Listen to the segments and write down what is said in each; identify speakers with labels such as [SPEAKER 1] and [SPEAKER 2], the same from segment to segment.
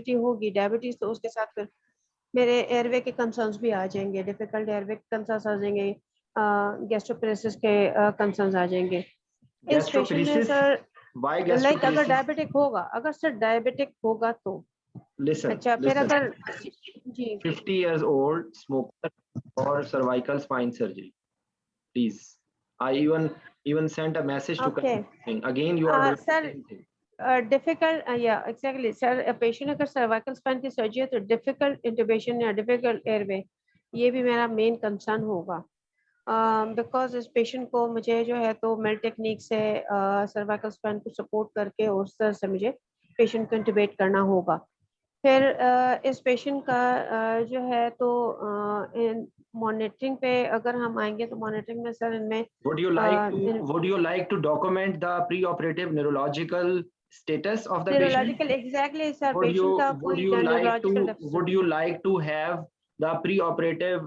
[SPEAKER 1] होगी डायबिटीज, तो उसके साथ फिर मेरे एयरवे के कंसर्न्स भी आ जाएंगे, डिफिकल्ट एयरवे के कंसर्न्स आ जाएंगे, गैस्ट्रोपेरेसिस के कंसर्न्स आ जाएंगे इस पेशेंट में
[SPEAKER 2] Gastroparesis?
[SPEAKER 1] सर।
[SPEAKER 2] Why
[SPEAKER 1] लाइक अगर
[SPEAKER 2] gastroparesis?
[SPEAKER 1] डायबिटिक होगा, अगर सर डायबिटिक होगा तो
[SPEAKER 2] Listen,
[SPEAKER 1] अच्छा, फिर
[SPEAKER 2] listen.
[SPEAKER 1] अगर जी
[SPEAKER 2] 50 years old smoker or cervical spine surgery, please. I even sent a message to
[SPEAKER 1] okay
[SPEAKER 2] confirming. Again you are doing the
[SPEAKER 1] sir,
[SPEAKER 2] same thing.
[SPEAKER 1] Difficult या exactly sir, patient अगर cervical spine की surgery है तो difficult इंटुबेशन या difficult airway, ये भी मेरा main concern होगा। बिकॉज इस पेशेंट को मुझे जो है तो मेल टेक्निक से सर्वाइकल स्पाइन को सपोर्ट करके और उस तरह से मुझे पेशेंट को इंटुबेट करना होगा। फिर इस पेशेंट का जो है तो मॉनिटरिंग पे अगर हम आएंगे तो मॉनिटरिंग में सर इनमें
[SPEAKER 2] Would you like to document the preoperative neurological status of the patient?
[SPEAKER 1] Neurological exactly sir,
[SPEAKER 2] Would
[SPEAKER 1] patient का
[SPEAKER 2] you would
[SPEAKER 1] कोई
[SPEAKER 2] you like to
[SPEAKER 1] neurological deficit.
[SPEAKER 2] would you like to have the preoperative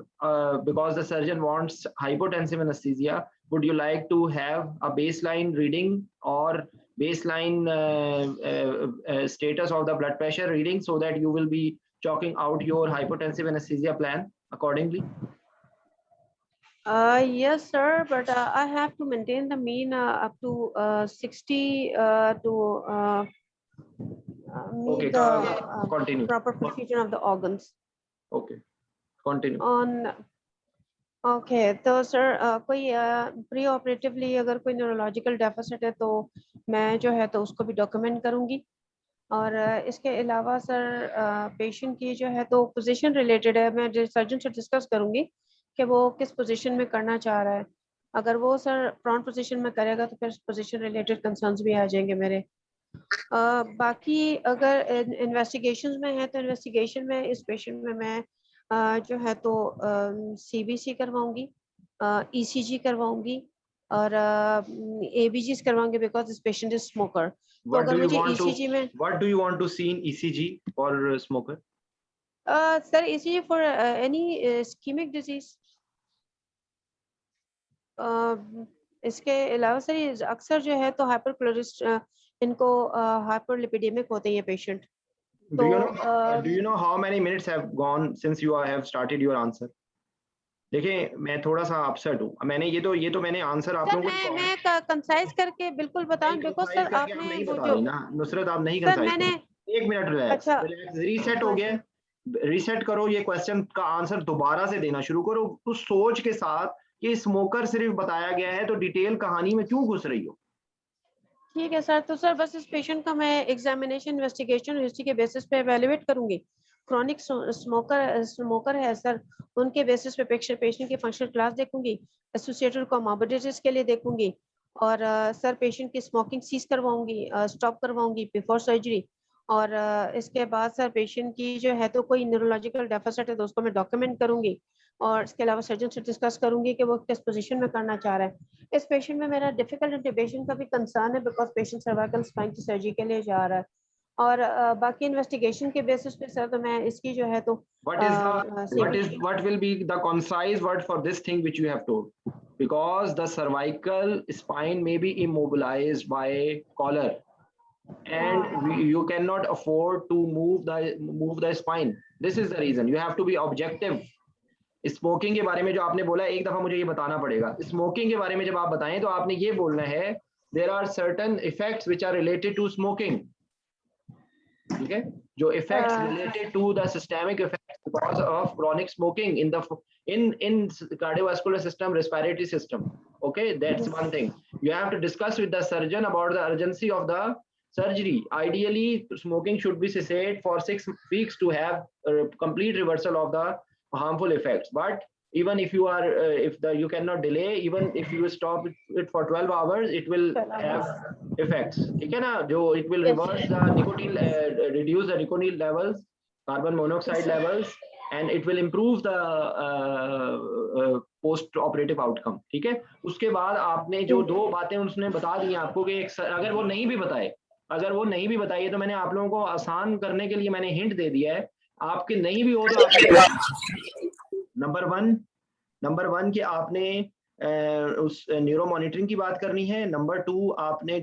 [SPEAKER 2] because the surgeon wants hypotensive anesthesia? Would you like to have a baseline reading or baseline status of the blood pressure reading so that you will be chalking out your hypotensive anesthesia plan accordingly?
[SPEAKER 1] Yes, sir, but I have to maintain the mean up to 60 to
[SPEAKER 2] Okay,
[SPEAKER 1] meet the
[SPEAKER 2] continue.
[SPEAKER 1] proper perfusion of the organs.
[SPEAKER 2] Okay, continue.
[SPEAKER 1] On okay तो sir कोई pre operatively अगर कोई neurological deficit है तो मैं जो है तो उसको भी डॉक्यूमेंट करूंगी। और इसके अलावा सर पेशेंट की जो है तो पोजीशन रिलेटेड है, मैं सर्जन से डिस्कस करूंगी कि वो किस पोजीशन में करना चाह रहा है। अगर वो सर प्रॉन पोजीशन में करेगा तो फिर पोजीशन रिलेटेड कंसर्न्स भी आ जाएंगे मेरे। बाकी अगर इन्वेस्टिगेशंस में है तो इन्वेस्टिगेशन में इस पेशेंट में मैं जो है तो सीबीसी करवाऊंगी, ईसीजी करवाऊंगी और एबीजीज करवाऊंगी because this patient is smoker. तो
[SPEAKER 2] What
[SPEAKER 1] अगर
[SPEAKER 2] do you
[SPEAKER 1] मुझे
[SPEAKER 2] want to
[SPEAKER 1] ईसीजी में
[SPEAKER 2] what do you want to see in ECG for smoker?
[SPEAKER 1] Sir ECG for any ischaemic disease. इसके अलावा सर ये अक्सर जो है तो हाइपरक्लोरिस्ट इनको हाइपरलिपिडेमिक होते हैं ये पेशेंट।
[SPEAKER 2] Do you
[SPEAKER 1] तो
[SPEAKER 2] know do you know how many minutes have gone since you have started your answer? देखिए मैं थोड़ा सा अपसेट हूँ। मैंने ये तो मैंने आंसर आप
[SPEAKER 1] सर
[SPEAKER 2] लोगों को
[SPEAKER 1] मैं कंसाइज करके बिल्कुल
[SPEAKER 2] नहीं
[SPEAKER 1] बताऊं बिकॉज
[SPEAKER 2] कंसाइज
[SPEAKER 1] सर
[SPEAKER 2] करके आप
[SPEAKER 1] आपने
[SPEAKER 2] नहीं
[SPEAKER 1] वो
[SPEAKER 2] बता
[SPEAKER 1] जो
[SPEAKER 2] रही ना नुसरत, आप नहीं
[SPEAKER 1] सर
[SPEAKER 2] कंसाइज
[SPEAKER 1] मैंने
[SPEAKER 2] कर। एक मिनट रिलैक्स
[SPEAKER 1] अच्छा
[SPEAKER 2] रिलैक्स, रीसेट हो गया, रीसेट करो, ये क्वेश्चन का आंसर दोबारा से देना शुरू करो उस सोच के साथ कि स्मोकर सिर्फ बताया गया है तो डिटेल कहानी में क्यों घुस रही हो।
[SPEAKER 1] ठीक है सर। तो सर बस इस पेशेंट का मैं एग्जामिनेशन इन्वेस्टिगेशन हिस्ट्री के बेसिस पे एवेल्युएट करूंगी। क्रॉनिक स्मोकर है सर, उनके बेसिस पे पेशेंट की फंक्शनल क्लास देखूंगी, एसोसिएटेड कोमोर्बिडिटीज के लिए देखूंगी और सर पेशेंट की स्मोकिंग सीज करवाऊंगी, स्टॉप करवाऊंगी बिफोर सर्जरी। और इसके बाद सर पेशेंट की जो है तो कोई न्यूरोलॉजिकल डेफिसिट है तो उसको मैं डॉक्यूमेंट करूंगी और इसके अलावा सर्जन से डिस्कस करूंगी कि वो किस पोजीशन में करना चाह रहा है। इस पेशेंट में मेरा डिफिकल्ट इंटुबेशन का भी कंसर्न है बिकॉज पेशेंट सर्वाइकल स्पाइन की सर्जरी के लिए जा रहा है। और बाकी इन्वेस्टिगेशन के बेसिस पे सर तो मैं इसकी जो है तो
[SPEAKER 2] what will be the concise word for this thing which you have told? Because the cervical spine may be immobilized by collar and you cannot afford to move the spine. This is the reason you have to be objective. Smoking के बारे में जो आपने बोला एक दफा मुझे ये बताना पड़ेगा। स्मोकिंग के बारे में जब आप बताएं तो आपने ये बोलना है there are certain effects which are related to smoking, ठीक है, जो effects related to the systemic effects because of chronic smoking in cardiovascular system, respiratory system. Okay, that's one thing you have to discuss with the surgeon about the urgency of the surgery. Ideally smoking should be cessate for 6 weeks to have a complete reversal of the harmful effects. But even if you are you cannot delay, even if you stop it for 12 hours it will have effects, ठीक है ना, जो it will reverse the nicotine reduce the nicotine levels, carbon monoxide levels and it will improve the post operative outcome, ठीक है। उसके बाद आपने जो दो बातें उसने बता दी आपको कि अगर वो नहीं भी बताए तो मैंने आप लोगों को आसान करने के लिए मैंने हिंट दे दिया है, आपके नहीं भी हो तो आपने नंबर वन कि आपने उस न्यूरो मॉनिटरिंग की बात करनी है, नंबर 2 आपने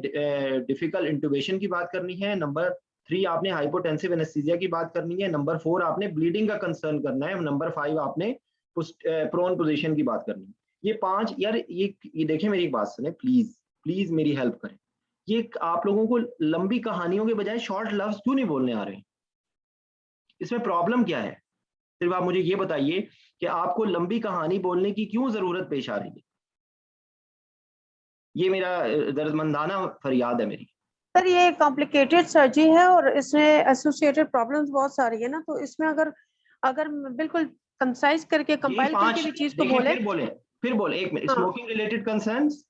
[SPEAKER 2] डिफिकल्ट इंटुबेशन की बात करनी है, नंबर 3 आपने हाइपोटेंसिव एनेस्थीसिया की बात करनी है, नंबर 4 आपने ब्लीडिंग का कंसर्न करना है, नंबर 5 आपने प्रोन पोजीशन की बात करनी है। ये 5 यार, ये देखें, मेरी बात सुने प्लीज, प्लीज मेरी हेल्प करें। ये आप लोगों को लंबी कहानियों के बजाय शॉर्ट लफ्ज क्यों नहीं बोलने आ रहे हैं? इसमें प्रॉब्लम क्या है? सिर्फ आप मुझे ये बताइए कि आपको लंबी कहानी बोलने की क्यों जरूरत पेश आ रही है? ये मेरा दर्दमंदाना फरियाद है मेरी।
[SPEAKER 1] सर ये कॉम्प्लिकेटेड सर्जरी है और इसमें एसोसिएटेड प्रॉब्लम्स बहुत सारी है ना, तो इसमें अगर अगर बिल्कुल कंसाइज करके कंपाइल करके भी चीज को बोले।
[SPEAKER 2] फिर बोले 1 मिनट।
[SPEAKER 1] हाँ
[SPEAKER 2] smoking related concerns,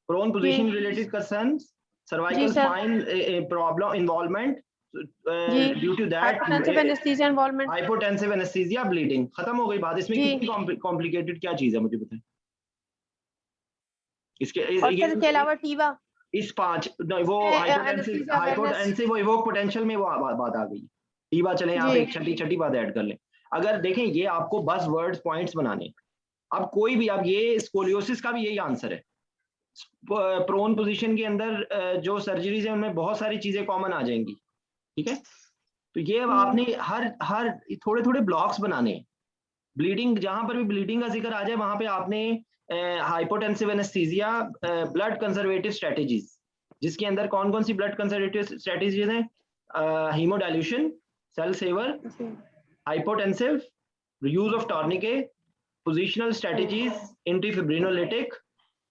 [SPEAKER 2] prone position related concerns,
[SPEAKER 1] जी
[SPEAKER 2] cervical
[SPEAKER 1] sir,
[SPEAKER 2] spine problem involvement
[SPEAKER 1] जी
[SPEAKER 2] due to that,
[SPEAKER 1] hypotensive anaesthesia involvement.
[SPEAKER 2] Hypotensive anaesthesia, bleeding, खत्म हो गई बात। इसमें
[SPEAKER 1] जी,
[SPEAKER 2] कितनी कॉम्प्लिकेटेड क्या चीज है मुझे बताएं? इसके
[SPEAKER 1] और सर इसके अलावा टीवा
[SPEAKER 2] इस 5 वो हाइपोटेंसिव इवोक पोटेंशियल में वो बात आ गई। टीवा चले आप एक छठी बात ऐड कर लें। अगर देखें, ये आपको बस वर्ड्स पॉइंट्स बनाने। अब कोई भी, अब ये स्कोलियोसिस का भी यही आंसर है। प्रोन पोजीशन के अंदर जो सर्जरीज है उनमें बहुत सारी चीजें कॉमन आ जाएंगी, ठीक है? तो ये आपने हर थोड़े थोड़े ब्लॉक्स बनाने हैं। ब्लीडिंग, जहां पर भी ब्लीडिंग का जिक्र आ जाए वहां पे आपने hypotensive anaesthesia, blood conservative strategies, जिसके अंदर कौन कौन सी ब्लड कंजर्वेटिव स्ट्रेटेजीज हैं? Haemodilution, cell saver, hypotensive, use of tourniquet, positional strategies, antifibrinolytic,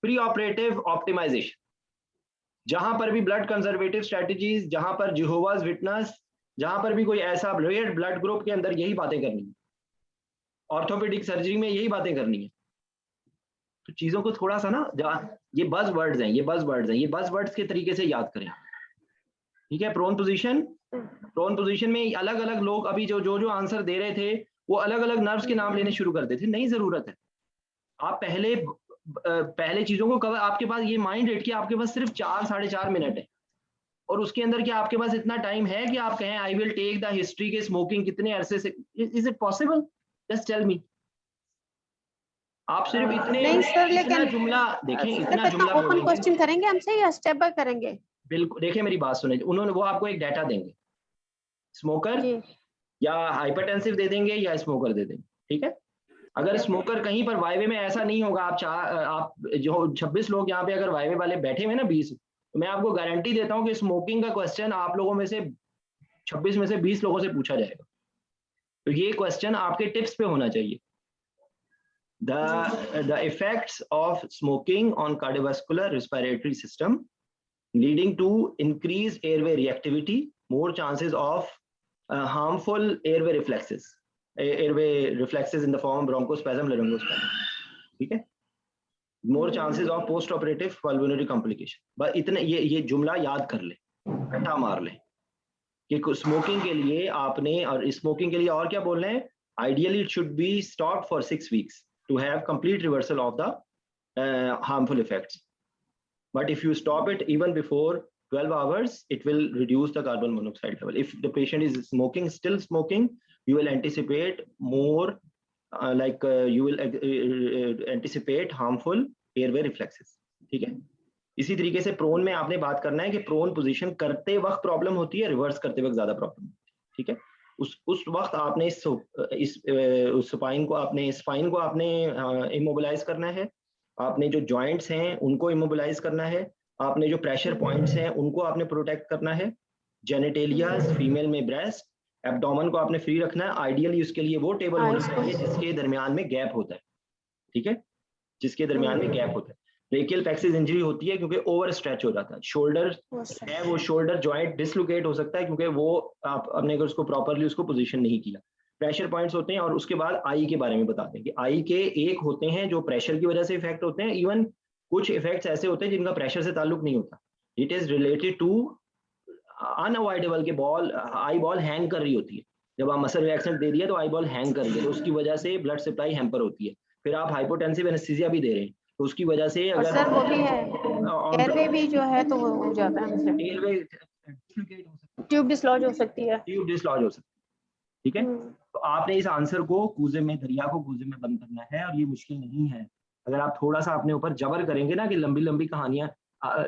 [SPEAKER 2] pre operative optimisation. जहां पर भी ब्लड कंजर्वेटिव स्ट्रेटेजीज, जहां पर जेहोवाज विटनेस, जहां पर भी कोई ऐसा रेयर ब्लड ग्रुप के अंदर यही बातें करनी है। ऑर्थोपेडिक सर्जरी में यही बातें करनी है। तो चीजों को थोड़ा सा ना, ये बज़ वर्ड्स हैं, ये बज़ वर्ड्स के तरीके से याद करें, ठीक है? प्रोन पोजीशन में अलग अलग लोग अभी जो आंसर दे रहे थे वो अलग अलग नर्व्स के नाम लेने शुरू कर देते थे। नहीं जरूरत है। आप पहले चीजों को कवर, आपके पास ये माइंड रेट कि आपके पास सिर्फ 4-4.5 मिनट है, और उसके अंदर क्या आपके पास इतना टाइम है कि आप कहें I will take the history के स्मोकिंग कितने अरसे से? Is it possible? Just tell me. आप सिर्फ इतना जुमला देखें, इतना जुमला
[SPEAKER 1] ओपन क्वेश्चन करेंगे हमसे या स्टेप बाय करेंगे?
[SPEAKER 2] बिल्कुल, देखिए मेरी बात सुने, उन्होंने वो आपको एक डाटा देंगे, स्मोकर या हाइपरटेंसिव दे देंगे या स्मोकर दे देंगे, ठीक है? अगर स्मोकर कहीं पर वाईवे में ऐसा नहीं होगा, आप जो 26 लोग यहाँ पे अगर वाईवे वाले बैठे हुए ना 20, तो मैं आपको गारंटी देता हूँ कि स्मोकिंग का क्वेश्चन आप लोगों में से 26 में से 20 लोगों से पूछा जाएगा। तो ये क्वेश्चन आपके टिप्स पे होना चाहिए। The effects of smoking on cardiovascular respiratory system leading to increased airway reactivity, more chances of harmful airway reflexes in the form of bronchospasm, laryngospasm, ठीक है? More chances of post-operative pulmonary complication। बस इतने, ये जुमला याद कर ले, कट्टा मार ले कि स्मोकिंग के लिए आपने, और स्मोकिंग के लिए और क्या बोल रहे हैं? Ideally it should be stopped for 6 weeks to have complete reversal of the harmful effects. But if you stop it even before 12 hours, it will reduce the carbon monoxide level. If the patient is still smoking, you will anticipate more, you will anticipate harmful airway reflexes. ठीक है? इसी तरीके से prone में आपने बात करना है कि प्रोन पोजीशन करते वक्त प्रॉब्लम होती है, रिवर्स करते वक्त ज्यादा प्रॉब्लम होती है, ठीक है? उस वक्त आपने इस स्पाइन को आपने इमोबिलाइज करना है। आपने जो जॉइंट्स हैं उनको इमोबिलाइज करना है। आपने जो प्रेशर पॉइंट्स हैं उनको आपने प्रोटेक्ट करना है। जेनिटेलियाज, फीमेल में ब्रेस्ट, एब्डोमेन को आपने फ्री रखना है। आइडियली उसके लिए वो टेबल होना चाहिए जिसके दरमियान में गैप होता है, ठीक है? जिसके दरमियान में गैप होता है। ब्रेकियल प्लेक्सिस इंजरी होती है क्योंकि ओवर स्ट्रेच हो जाता है। शोल्डर है, वो शोल्डर जॉइंट डिसलोकेट हो सकता है क्योंकि वो आपने अगर उसको प्रॉपरली उसको पोजीशन नहीं किया। प्रेशर पॉइंट्स होते हैं। और उसके बाद आई के बारे में बताते हैं कि आई के एक होते हैं जो प्रेशर की वजह से इफेक्ट होते हैं। इवन कुछ इफेक्ट्स ऐसे होते हैं जिनका प्रेशर से ताल्लुक नहीं होता। It is related to unavoidable के आई बॉल हैंग कर रही होती है। जब आप मसल रिलैक्सेंट दे दिया तो आई बॉल हैंग कर रही है, तो उसकी वजह से ब्लड सप्लाई हैम्पर होती है। फिर आप हाइपोटेंसिव एनेस्थीसिया भी दे रहे हैं तो उसकी वजह से अगर
[SPEAKER 1] सर वो भी है, एयरवे भी जो है तो वो हो जाता है,
[SPEAKER 2] एयरवे
[SPEAKER 1] ट्यूब डिसलॉज हो सकती है,
[SPEAKER 2] ठीक है? तो आपने इस आंसर को दरिया को कूजे में बंद करना है और ये मुश्किल नहीं है। अगर आप थोड़ा सा अपने ऊपर जबर करेंगे ना कि लंबी लंबी कहानियां,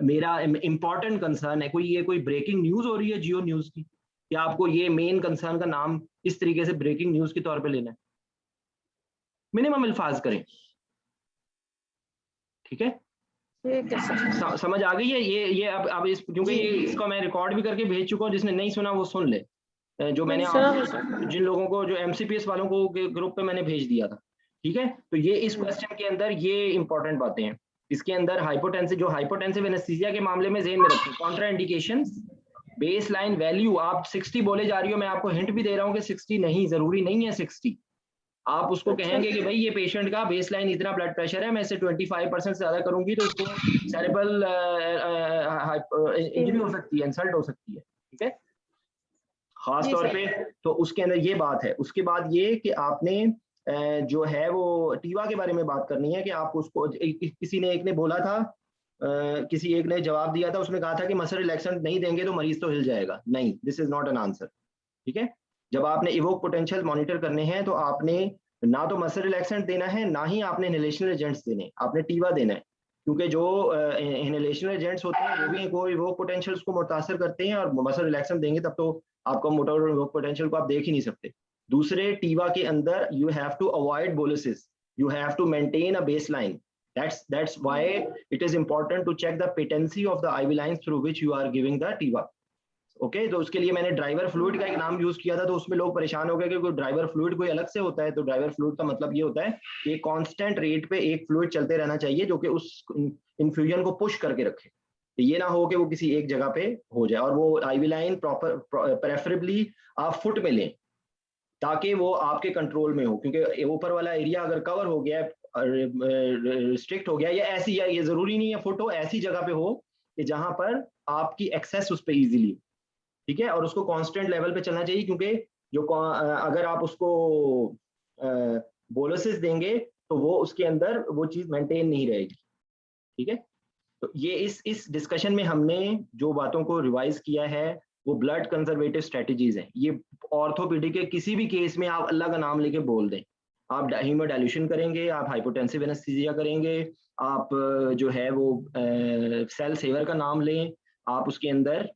[SPEAKER 2] मेरा इंपॉर्टेंट कंसर्न है, ये कोई ब्रेकिंग न्यूज हो रही है जियो न्यूज की, कि आपको ये मेन कंसर्न का नाम इस तरीके से ब्रेकिंग न्यूज के तौर पे लेना है? मिनिमम अल्फाज करें, ठीक है?
[SPEAKER 1] ठीक है सर।
[SPEAKER 2] समझ आ गई है? ये अब इस, क्योंकि
[SPEAKER 1] जी
[SPEAKER 2] ये इसको मैं रिकॉर्ड भी करके भेज चुका हूँ, जिसने नहीं सुना वो सुन ले। जो मैंने
[SPEAKER 1] सुना
[SPEAKER 2] आप
[SPEAKER 1] है सर।
[SPEAKER 2] जिन लोगों को, जो एमसीपीएस वालों को ग्रुप पे मैंने भेज दिया था, ठीक है? तो ये इस क्वेश्चन के अंदर ये इंपॉर्टेंट बातें हैं। इसके अंदर हाइपोटेंसिव, जो हाइपोटेंसिव एनेस्थीसिया के मामले में ज़हन में रखें, Contra indications, base line value. आप 60 बोले जा रही हो, मैं आपको हिंट भी दे रहा हूँ कि 60 नहीं, जरूरी नहीं है 60। आप उसको
[SPEAKER 1] अच्छा
[SPEAKER 2] कहेंगे कि भाई ये पेशेंट का बेस लाइन इतना ब्लड प्रेशर है, मैं इसे 25% से ज्यादा करूंगी तो इसको सेरेब्रल इंजरी हो सकती है, इंसल्ट हो सकती है, ठीक है? खास
[SPEAKER 1] जी
[SPEAKER 2] तौर
[SPEAKER 1] सर।
[SPEAKER 2] पे तो उसके अंदर ये बात है। उसके बाद ये कि आपने जो है वो टीवा के बारे में बात करनी है कि आप उसको, किसी ने एक ने बोला था, किसी एक ने जवाब दिया था, उसने कहा था कि मसल रिलैक्सेंट नहीं देंगे तो मरीज तो हिल जाएगा। नहीं, this is not an answer, ठीक है? जब आपने इवोक पोटेंशियल मॉनिटर करने हैं तो आपने ना तो मसल रिलैक्सेंट देना है, ना ही आपने इनहेलेशनल एजेंट्स देने, आपने टीवा देना है। क्योंकि जो इनहेलेशनल एजेंट्स होते हैं वो भी को इवोक पोटेंशियल्स को मुतासर करते हैं, और मसल रिलैक्सेंट देंगे तब तो आपका मोटर इवोक पोटेंशियल को आप देख ही नहीं सकते। दूसरे, टीवा के अंदर you have to avoid boluses, you have to maintain a baseline. That's why it is important to check the patency of the IV lines through which you are giving the TIVA. Okay तो उसके लिए मैंने driver fluid का एक नाम use किया था, तो उसमें लोग परेशान हो गए कि ड्राइवर फ्लूइड कोई अलग से होता है। तो ड्राइवर फ्लूइड का मतलब ये होता है कि कांस्टेंट रेट पे एक फ्लूइड चलते रहना चाहिए जो कि उस इन्फ्यूजन को पुश करके रखे। तो ये ना हो कि वो किसी एक जगह पे हो जाए, और वो आईवी लाइन प्रॉपर प्रेफरेबली आप फुट में लें ताकि वो आपके कंट्रोल में हो, क्योंकि ऊपर वाला एरिया अगर कवर हो गया, रिस्ट्रिक्ट हो गया, या ऐसी, या ये जरूरी नहीं है फुट हो, ऐसी जगह पे हो कि जहां पर आपकी एक्सेस उस पर इजीली, ठीक है? और उसको कांस्टेंट लेवल पे चलना चाहिए, क्योंकि जो अगर आप उसको बोलसिस देंगे तो वो उसके अंदर वो चीज मेंटेन नहीं रहेगी, ठीक है? तो ये इस डिस्कशन में हमने जो बातों को रिवाइज किया है वो ब्लड कंजर्वेटिव स्ट्रेटजीज हैं। ये ऑर्थोपेडिक के किसी भी केस में आप अल्लाह का नाम लेके बोल दें, आप हीमोडाइल्यूशन करेंगे, आप हाइपोटेंसिव एनेस्थीसिया करेंगे, आप जो है वो सेल सेवर का नाम लें, आप उसके अंदर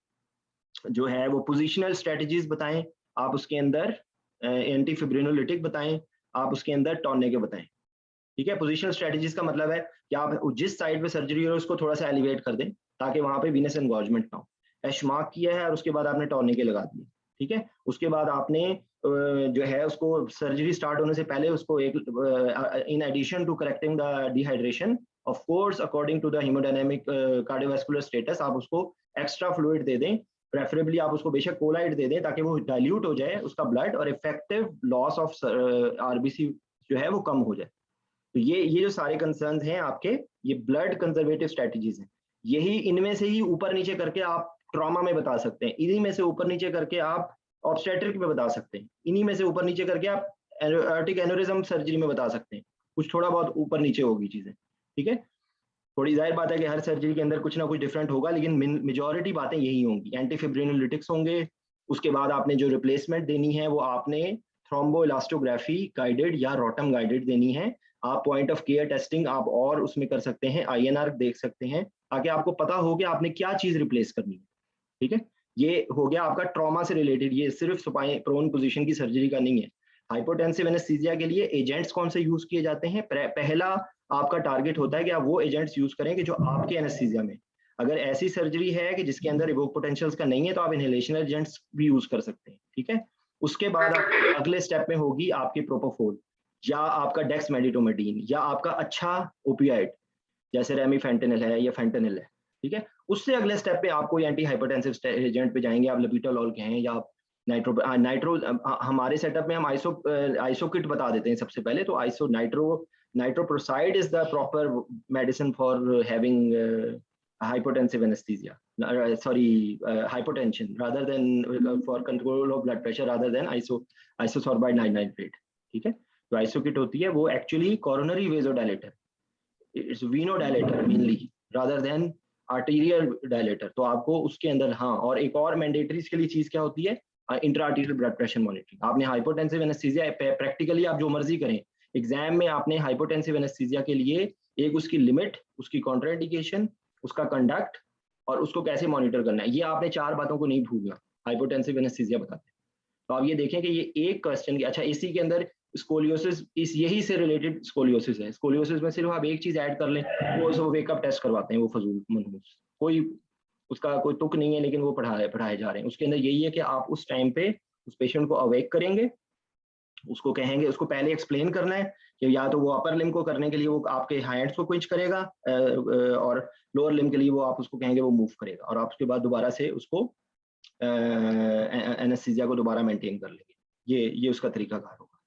[SPEAKER 2] जो है वो पोजिशनल स्ट्रेटजीज बताएं, आप उसके अंदर एंटी फिब्रिनोलिटिक बताएं, आप उसके अंदर टॉर्निके बताएं, ठीक है? पोजिशनल स्ट्रेटजीज का मतलब है कि आप जिस साइड पे सर्जरी हो उसको थोड़ा सा एलिवेट कर दें ताकि वहां पे वीनस एनगॉजमेंट ना हो। एशमार्क किया है और उसके बाद आपने टॉर्निके लगा दिए, ठीक है? उसके बाद आपने जो है उसको सर्जरी स्टार्ट होने से पहले उसको एक, in addition to correcting the dehydration, of course according to the haemodynamic cardiovascular status, आप उसको एक्स्ट्रा फ्लूइड दे दें। प्रेफरेबली आप उसको बेशक कोलाइड दे दें ताकि वो डाइल्यूट हो जाए उसका ब्लड, और इफेक्टिव लॉस ऑफ आरबीसी जो है वो कम हो जाए। तो ये जो सारे कंसर्न्स हैं आपके, ये ब्लड कंजर्वेटिव स्ट्रेटजीज हैं। यही इनमें से ही ऊपर नीचे करके आप ट्रॉमा में बता सकते हैं, इन्हीं में से ऊपर नीचे करके आप ऑब्स्टेट्रिक में बता सकते हैं, इन्हीं में से ऊपर नीचे करके आप एर्टिक एनोरिज्म सर्जरी में बता सकते हैं। कुछ थोड़ा बहुत ऊपर नीचे होगी चीजें, ठीक है? थोड़ी जाहिर बात है कि हर सर्जरी के अंदर कुछ ना कुछ डिफरेंट होगा, लेकिन मेजोरिटी बातें यही होंगी। एंटी फिब्रिनोलिटिक्स होंगे, उसके बाद आपने जो रिप्लेसमेंट देनी है वो आपने थ्रोम्बो इलास्टोग्राफी गाइडेड या रोटम गाइडेड देनी है। आप पॉइंट ऑफ केयर टेस्टिंग आप और उसमें कर सकते हैं, आईएनआर देख सकते हैं, ताकि आपको पता हो कि आपने क्या चीज रिप्लेस करनी है, ठीक है? ये हो गया आपका ट्रॉमा से रिलेटेड, ये सिर्फ सुपाइन प्रोन पोजीशन की सर्जरी का नहीं है। हाइपोटेंसिव एनेस्थीसिया के लिए एजेंट्स कौन से यूज किए जाते हैं? पहला आपका टारगेट होता है कि आप वो एजेंट्स यूज करें कि जो आपके एनेस्थीसिया में, अगर ऐसी सर्जरी है कि जिसके अंदर इवोक पोटेंशियल्स का नहीं है तो आप इनहेलेशनल एजेंट्स भी यूज कर सकते हैं, ठीक है? उसके बाद अगले स्टेप में होगी आपकी प्रोपोफोल, या आपका डेक्समेडिटोमेडिन, या आपका अच्छा ओपियाइड जैसे रेमिफेंटेनिल है या फेंटेनिल है, ठीक है? उससे अगले स्टेप पे आपको एंटी हाइपरटेंसिव एजेंट पे जाएंगे, आप लपिटोलॉल कहें या आप नाइट्रो हमारे सेटअप में हम आइसोकिट बता देते हैं सबसे पहले। तो nitroprusside is the proper medicine for having hypertensive anesthesia, hypotension rather than for control of blood pressure rather than isosorbide 998, ठीक है? तो आइसोकिट होती है वो actually coronary vasodilator, it's venodilator mainly rather than arterial dilator. तो आपको उसके अंदर, हाँ, और एक और मैंडेटरी इसके लिए चीज क्या होती है? Intra arterial blood pressure monitoring. आपने हाइपोटेंसिव एनेस्थीसिया प्रैक्टिकली आप जो मर्जी करें, एग्जाम में आपने हाइपोटेंसिव एनेस्थीसिया के लिए एक उसकी लिमिट, उसकी कॉन्ट्राइंडिकेशन, उसका कंडक्ट और उसको कैसे मॉनिटर करना है, ये आपने 4 बातों को नहीं भूलना। हाइपोटेंसिव एनेस्थीसिया बताते हैं। तो आप ये देखें कि ये एक क्वेश्चन की, अच्छा इसी के अंदर स्कोलियोसिस, इस यही से रिलेटेड स्कोलियोसिस है। स्कोलियोसिस में सिर्फ आप एक चीज ऐड कर लें, वो वेकअप टेस्ट करवाते हैं, वो फजूल मनहूस, कोई उसका कोई तुक नहीं है, लेकिन वो पढ़ाए जा रहे हैं। उसके अंदर यही है कि आप उस टाइम पे उस पेशेंट को अवेक करेंगे, उसको कहेंगे, उसको पहले एक्सप्लेन करना है कि या तो वो अपर लिम को करने के लिए वो आपके हैंड्स को क्विंच करेगा, और लोअर लिम के लिए वो आप उसको कहेंगे वो मूव करेगा, और आप उसके बाद दोबारा से उसको एनेस्थीसिया को दोबारा मेंटेन कर लेंगे। ये उसका तरीकाकार होगा।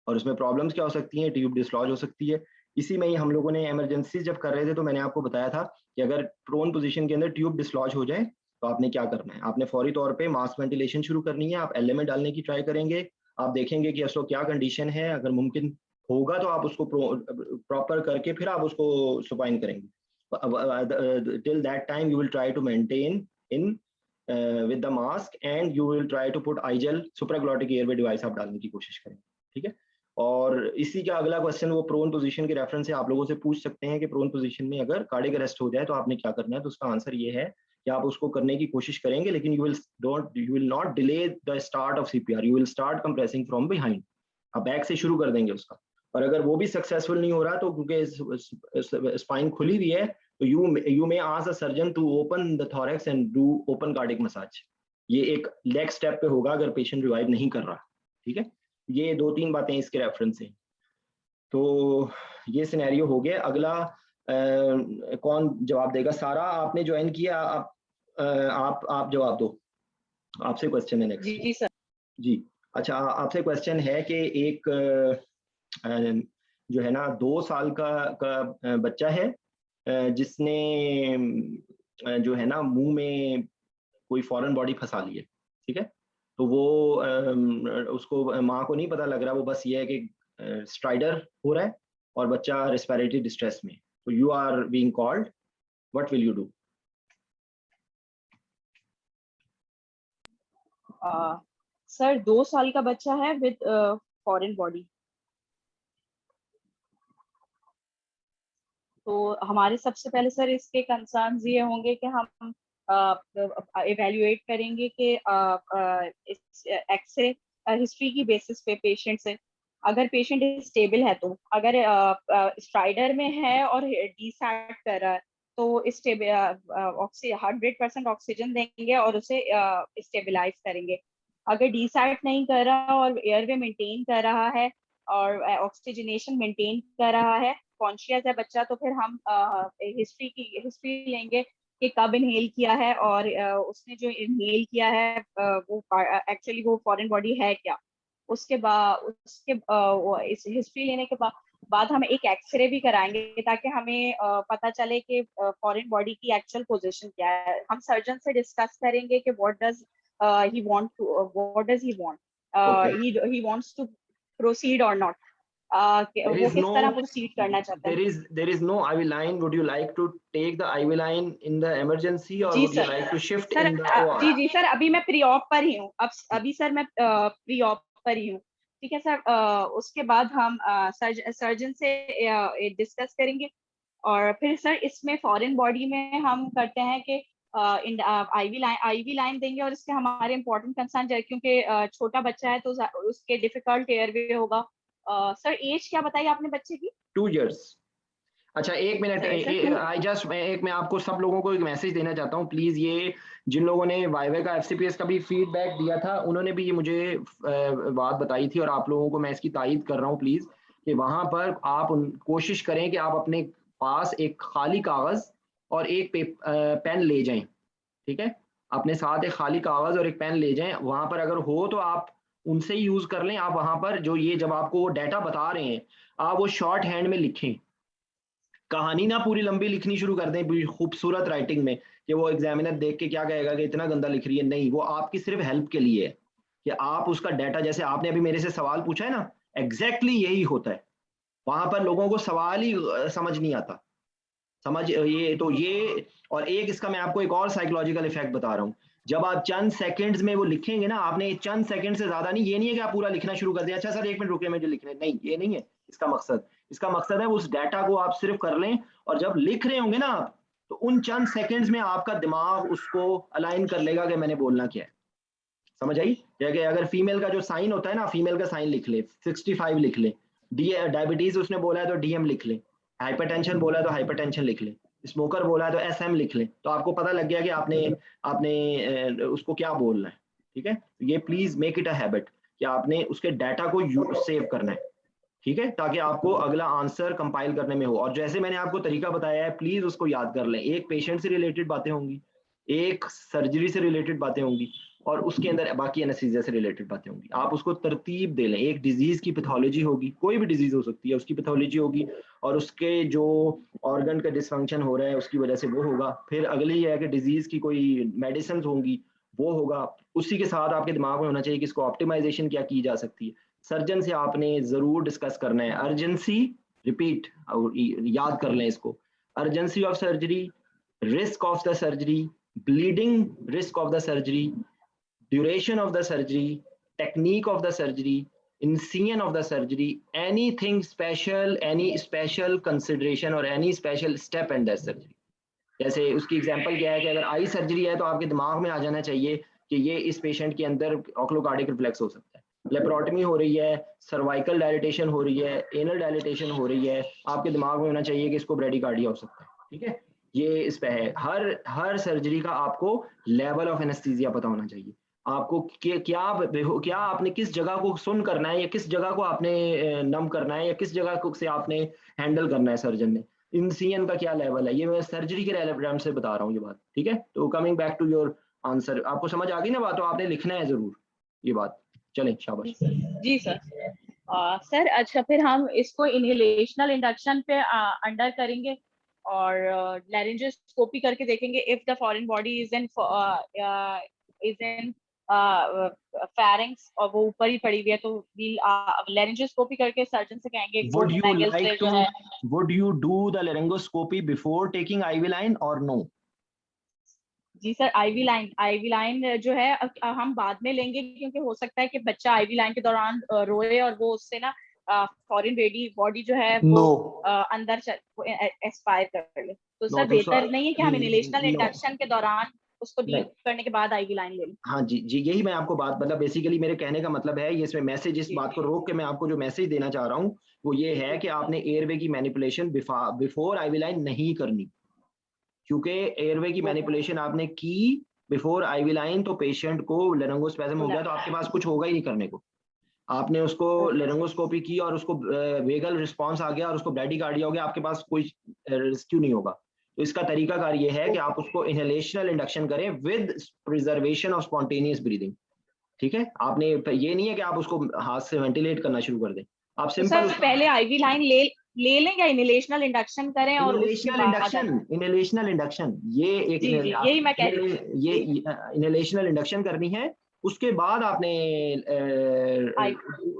[SPEAKER 2] और उसमें प्रॉब्लम्स क्या हो सकती हैं? ट्यूब डिसलॉज हो सकती है। इसी में ही हम लोगों ने इमरजेंसी जब कर रहे थे तो मैंने आपको बताया था कि अगर प्रोन पोजीशन के अंदर ट्यूब डिसलॉज हो जाए तो आपने क्या करना है। आपने फौरी तौर पे मास्क वेंटिलेशन शुरू करनी है, आप एलएमए डालने की ट्राई करेंगे, आप देखेंगे कि उसको क्या कंडीशन है, अगर मुमकिन होगा तो आप उसको प्रॉपर करके फिर आप उसको सुपाइन करेंगे। Till that time you will try to maintain in with the mask and you will try to put igel supraglottic airway device आप डालने की कोशिश करेंगे, ठीक है। और इसी का अगला क्वेश्चन वो प्रोन पोजीशन के रेफरेंस से आप लोगों से पूछ सकते हैं कि प्रोन पोजीशन में अगर कार्डियक अरेस्ट हो जाए तो आपने क्या करना है। तो उसका आंसर ये है कि आप उसको करने की कोशिश करेंगे, लेकिन you will not delay the start of CPR, you will start compressing from behind. आप बैक से शुरू कर देंगे उसका। और अगर वो भी सक्सेसफुल नहीं हो रहा तो क्योंकि स्पाइन खुली हुई है तो you may ask a surgeon to open the thorax and do open cardiac massage. ये एक नेक्स्ट स्टेप पे होगा अगर पेशेंट रिवाइव नहीं कर रहा, ठीक है। ये 2-3 बातें इसके रेफरेंस से। तो ये सिनेरियो हो गया। अगला कौन जवाब देगा? सारा आपने ज्वाइन किया, आप जवाब दो, आपसे क्वेश्चन है नेक्स्ट।
[SPEAKER 3] जी सर।
[SPEAKER 2] जी अच्छा, आपसे क्वेश्चन है कि एक जो है ना 2 साल का बच्चा है जिसने जो है ना मुंह में कोई फॉरेन बॉडी फंसा ली है, ठीक है। तो वो उसको माँ को नहीं पता लग रहा, वो बस ये है कि स्ट्राइडर हो रहा है और बच्चा रेस्पिरेटरी डिस्ट्रेस में। तो you are being called, what will you do?
[SPEAKER 3] Sir 2 साल का बच्चा है विद फॉरेन बॉडी, तो हमारे सबसे पहले सर इसके कंसर्न्स ये होंगे कि हम इवेल्युएट करेंगे कि एक्सरे हिस्ट्री की बेसिस पे पेशेंट से, अगर पेशेंट स्टेबल है तो, अगर स्ट्राइडर में है और डीसैट कर रहा है तो 100% ऑक्सीजन देंगे और उसे स्टेबलाइज करेंगे। अगर डीसैट नहीं कर रहा और एयरवे मेंटेन कर रहा है और ऑक्सीजनेशन मेंटेन कर रहा है, कॉन्शियस है बच्चा, तो फिर हम हिस्ट्री लेंगे कि कब इनहेल किया है और उसने जो इनहेल किया है वो एक्चुअली वो फॉरेन बॉडी है क्या। उसके इस हिस्ट्री लेने के बाद हम एक एक्सरे भी कराएंगे ताकि हमें पता चले कि फॉरेन बॉडी की एक्चुअल पोजीशन क्या है। हम सर्जन से डिस्कस करेंगे कि what does he want, he wants to proceed or not, वो किस तरह प्रोसीड करना चाहता है।
[SPEAKER 2] There is no IV line. Would you like to take the IV line in the emergency or would you like to shift in the OR?
[SPEAKER 3] जी sir, अभी मैं pre op पर ही हूँ, अभी सर मैं प्री ऑप पर ही हूँ, ठीक है सर। उसके बाद हम सर्जन से डिस्कस करेंगे और फिर सर इसमें फॉरेन बॉडी में हम करते हैं कि आईवी लाइन देंगे। और इसके हमारे इंपॉर्टेंट कंसर्न है क्योंकि छोटा बच्चा है तो उसके डिफिकल्ट एयरवे होगा। सर एज क्या बताई आपने बच्चे की?
[SPEAKER 2] 2 years। अच्छा एक मिनट, मैं आपको सब लोगों को एक मैसेज देना चाहता हूँ प्लीज। ये जिन लोगों ने वाईवे का एफसीपीएस का भी फीडबैक दिया था उन्होंने भी ये मुझे बात बताई थी और आप लोगों को मैं इसकी तायद कर रहा हूँ प्लीज कि वहां पर आप कोशिश करें कि आप अपने पास एक खाली कागज और एक पेन ले जाएं, ठीक है। अपने साथ एक खाली कागज और एक पेन ले जाएं, वहां पर अगर हो तो आप उनसे यूज कर लें। आप वहां पर जो ये जब आपको डाटा बता रहे हैं आप वो शॉर्ट हैंड में लिखें, कहानी ना पूरी लंबी लिखनी शुरू कर दें खूबसूरत राइटिंग में कि वो एग्जामिनर देख के क्या कहेगा कि इतना गंदा लिख रही है। नहीं, वो आपकी सिर्फ हेल्प के लिए है कि आप उसका डाटा, जैसे आपने अभी मेरे से सवाल पूछा है ना, एग्जैक्टली यही होता है। वहां पर लोगों को सवाल ही समझ नहीं आता, समझ ये तो ये। और एक इसका मैं आपको एक और साइकोलॉजिकल इफेक्ट बता रहा हूँ, जब आप चंद सेकंड्स में वो लिखेंगे ना, आपने चंद सेकंड से ज्यादा नहीं, ये नहीं है कि आप पूरा लिखना शुरू कर दें, अच्छा सर 1 मिनट रुकिए मुझे लिखने, नहीं ये नहीं है इसका मकसद। इसका मकसद है उस डाटा को आप सिर्फ कर लें और जब लिख रहे होंगे ना आप, तो उन चंद सेकंड्स में आपका दिमाग उसको अलाइन कर लेगा कि मैंने बोलना क्या है। समझ आई? जैसे अगर फीमेल का जो साइन होता है ना, फीमेल का साइन लिख ले, 65 लिख ले, डायबिटीज उसने बोला है तो डीएम लिख ले, हाइपरटेंशन बोला है तो हाइपरटेंशन लिख ले, स्मोकर बोला है तो एसएम लिख ले, तो आपको पता लग गया कि आपने आपने उसको क्या बोलना है। ठीक है, ये please make it a habit कि आपने उसके डाटा को सेव करना है। ठीक है, ताकि आपको अगला आंसर कंपाइल करने में हो। और जैसे मैंने आपको तरीका बताया है, प्लीज उसको याद कर लें। एक पेशेंट से रिलेटेड बातें होंगी, एक सर्जरी से रिलेटेड बातें होंगी, और उसके अंदर बाकी एनेस्थीसिया से रिलेटेड बातें होंगी। आप उसको तरतीब दे लें। एक डिजीज की पैथोलॉजी होगी, कोई भी डिजीज हो सकती है, उसकी पैथोलॉजी होगी, और उसके जो ऑर्गन का डिसफंक्शन हो रहा है उसकी वजह से वो होगा। फिर अगली है कि डिजीज की कोई मेडिसिन होंगी, वो होगा। उसी के साथ आपके दिमाग में होना चाहिए कि इसको ऑप्टिमाइजेशन क्या की जा सकती है। सर्जन से आपने जरूर डिस्कस करना है। अर्जेंसी, रिपीट याद कर लें इसको, urgency of surgery, risk of the surgery, bleeding risk of the surgery, duration of the surgery, technique of the surgery, incision of the surgery, anything special, any special consideration or any special step in that surgery. जैसे उसकी example क्या है कि अगर eye surgery है तो आपके दिमाग में आ जाना चाहिए कि ये इस पेशेंट के अंदर ऑक्लोकार्डिक रिफ्लेक्स हो सकता है, लेप्रोटमी हो रही है, सर्वाइकल डायलिटेशन हो रही है, एनल डायलिटेशन हो रही है, आपके दिमाग में होना चाहिए कि इसको ब्रेडिकार्डिया हो सकता है। ठीक है, ये इस पे है। हर सर्जरी का आपको लेवल ऑफ एनेस्थीसिया पता होना चाहिए। आपको क्या आपने किस जगह को सुन करना है, या किस जगह को आपने नम करना है, या किस जगह को से आपने हैंडल करना है सर्जन ने, इंसियन का क्या लेवल है, ये मैं सर्जरी के रेलेवेंट से बता रहा हूँ ये बात। ठीक है, तो coming back to your answer, आपको समझ आ गई ना बात? तो आपने लिखना है जरूर ये बात। चलें, शाबाश।
[SPEAKER 3] जी सर। सर अच्छा, फिर हम इसको इनहेलेशनल इंडक्शन पे अंडर करेंगे और लैरिंजोस्कोपी करके देखेंगे if the foreign body is in pharynx और वो ऊपर ही पड़ी हुई है, तो लैरिंजोस्कोपी करके सर्जन से कहेंगे
[SPEAKER 2] Would you
[SPEAKER 3] एंगल से
[SPEAKER 2] like
[SPEAKER 3] जो
[SPEAKER 2] to,
[SPEAKER 3] है।
[SPEAKER 2] would you do the laryngoscopy before taking IV line or no?
[SPEAKER 3] जी सर, आईवी लाइन जो है हम बाद में लेंगे, क्योंकि हो सकता है कि बच्चा आईवी लाइन के दौरान रोए और वो उससे ना फॉरेन बॉडी जो है वो अंदर एक्सपायर कर ले। तो सर बेहतर नहीं है कि हम इनहेलेशनल इंडक्शन के दौरान उसको डीप करने के बाद आईवी लाइन ले लें?
[SPEAKER 2] हाँ जी जी, यही मैं आपको बात, मतलब बेसिकली मेरे कहने का मतलब है, ये इसमें मैसेज, इस बात को रोक के मैं आपको जो मैसेज देना चाह रहा हूँ वो ये है कि आपने एयरवे की मैनिपुलेशन बिफोर आईवी लाइन नहीं करनी। क्योंकि एयरवे की मैनिपुलेशन आपने की बिफोर आईवी लाइन तो पेशेंट को लेरिंगोस्पेज़म हो गया, तो आपके पास कुछ होगा ही नहीं करने को। आपने उसको लेरिंगोस्कोपी की और उसको वेगल रिस्पांस आ गया और उसको ब्रैडीकार्डिया हो गया, आपके पास कोई रेस्क्यू नहीं होगा। तो इसका तरीकाकार ये है कि आप उसको इनहेलेशनल इंडक्शन करें with preservation of spontaneous breathing. ठीक है, आपने ये नहीं है कि आप उसको हाथ से वेंटिलेट करना शुरू कर दें। आप
[SPEAKER 3] तो
[SPEAKER 2] सिंपल
[SPEAKER 3] सर पहले आईवी लाइन ले लें या इनहेलेशनल इंडक्शन करें और उसके बाद?
[SPEAKER 2] इनहेलेशनल इंडक्शन, ये एक
[SPEAKER 3] जी जी, यही मैं कह रही हूँ।
[SPEAKER 2] ये इनहेलेशनल इंडक्शन करनी है। उसके बाद आपने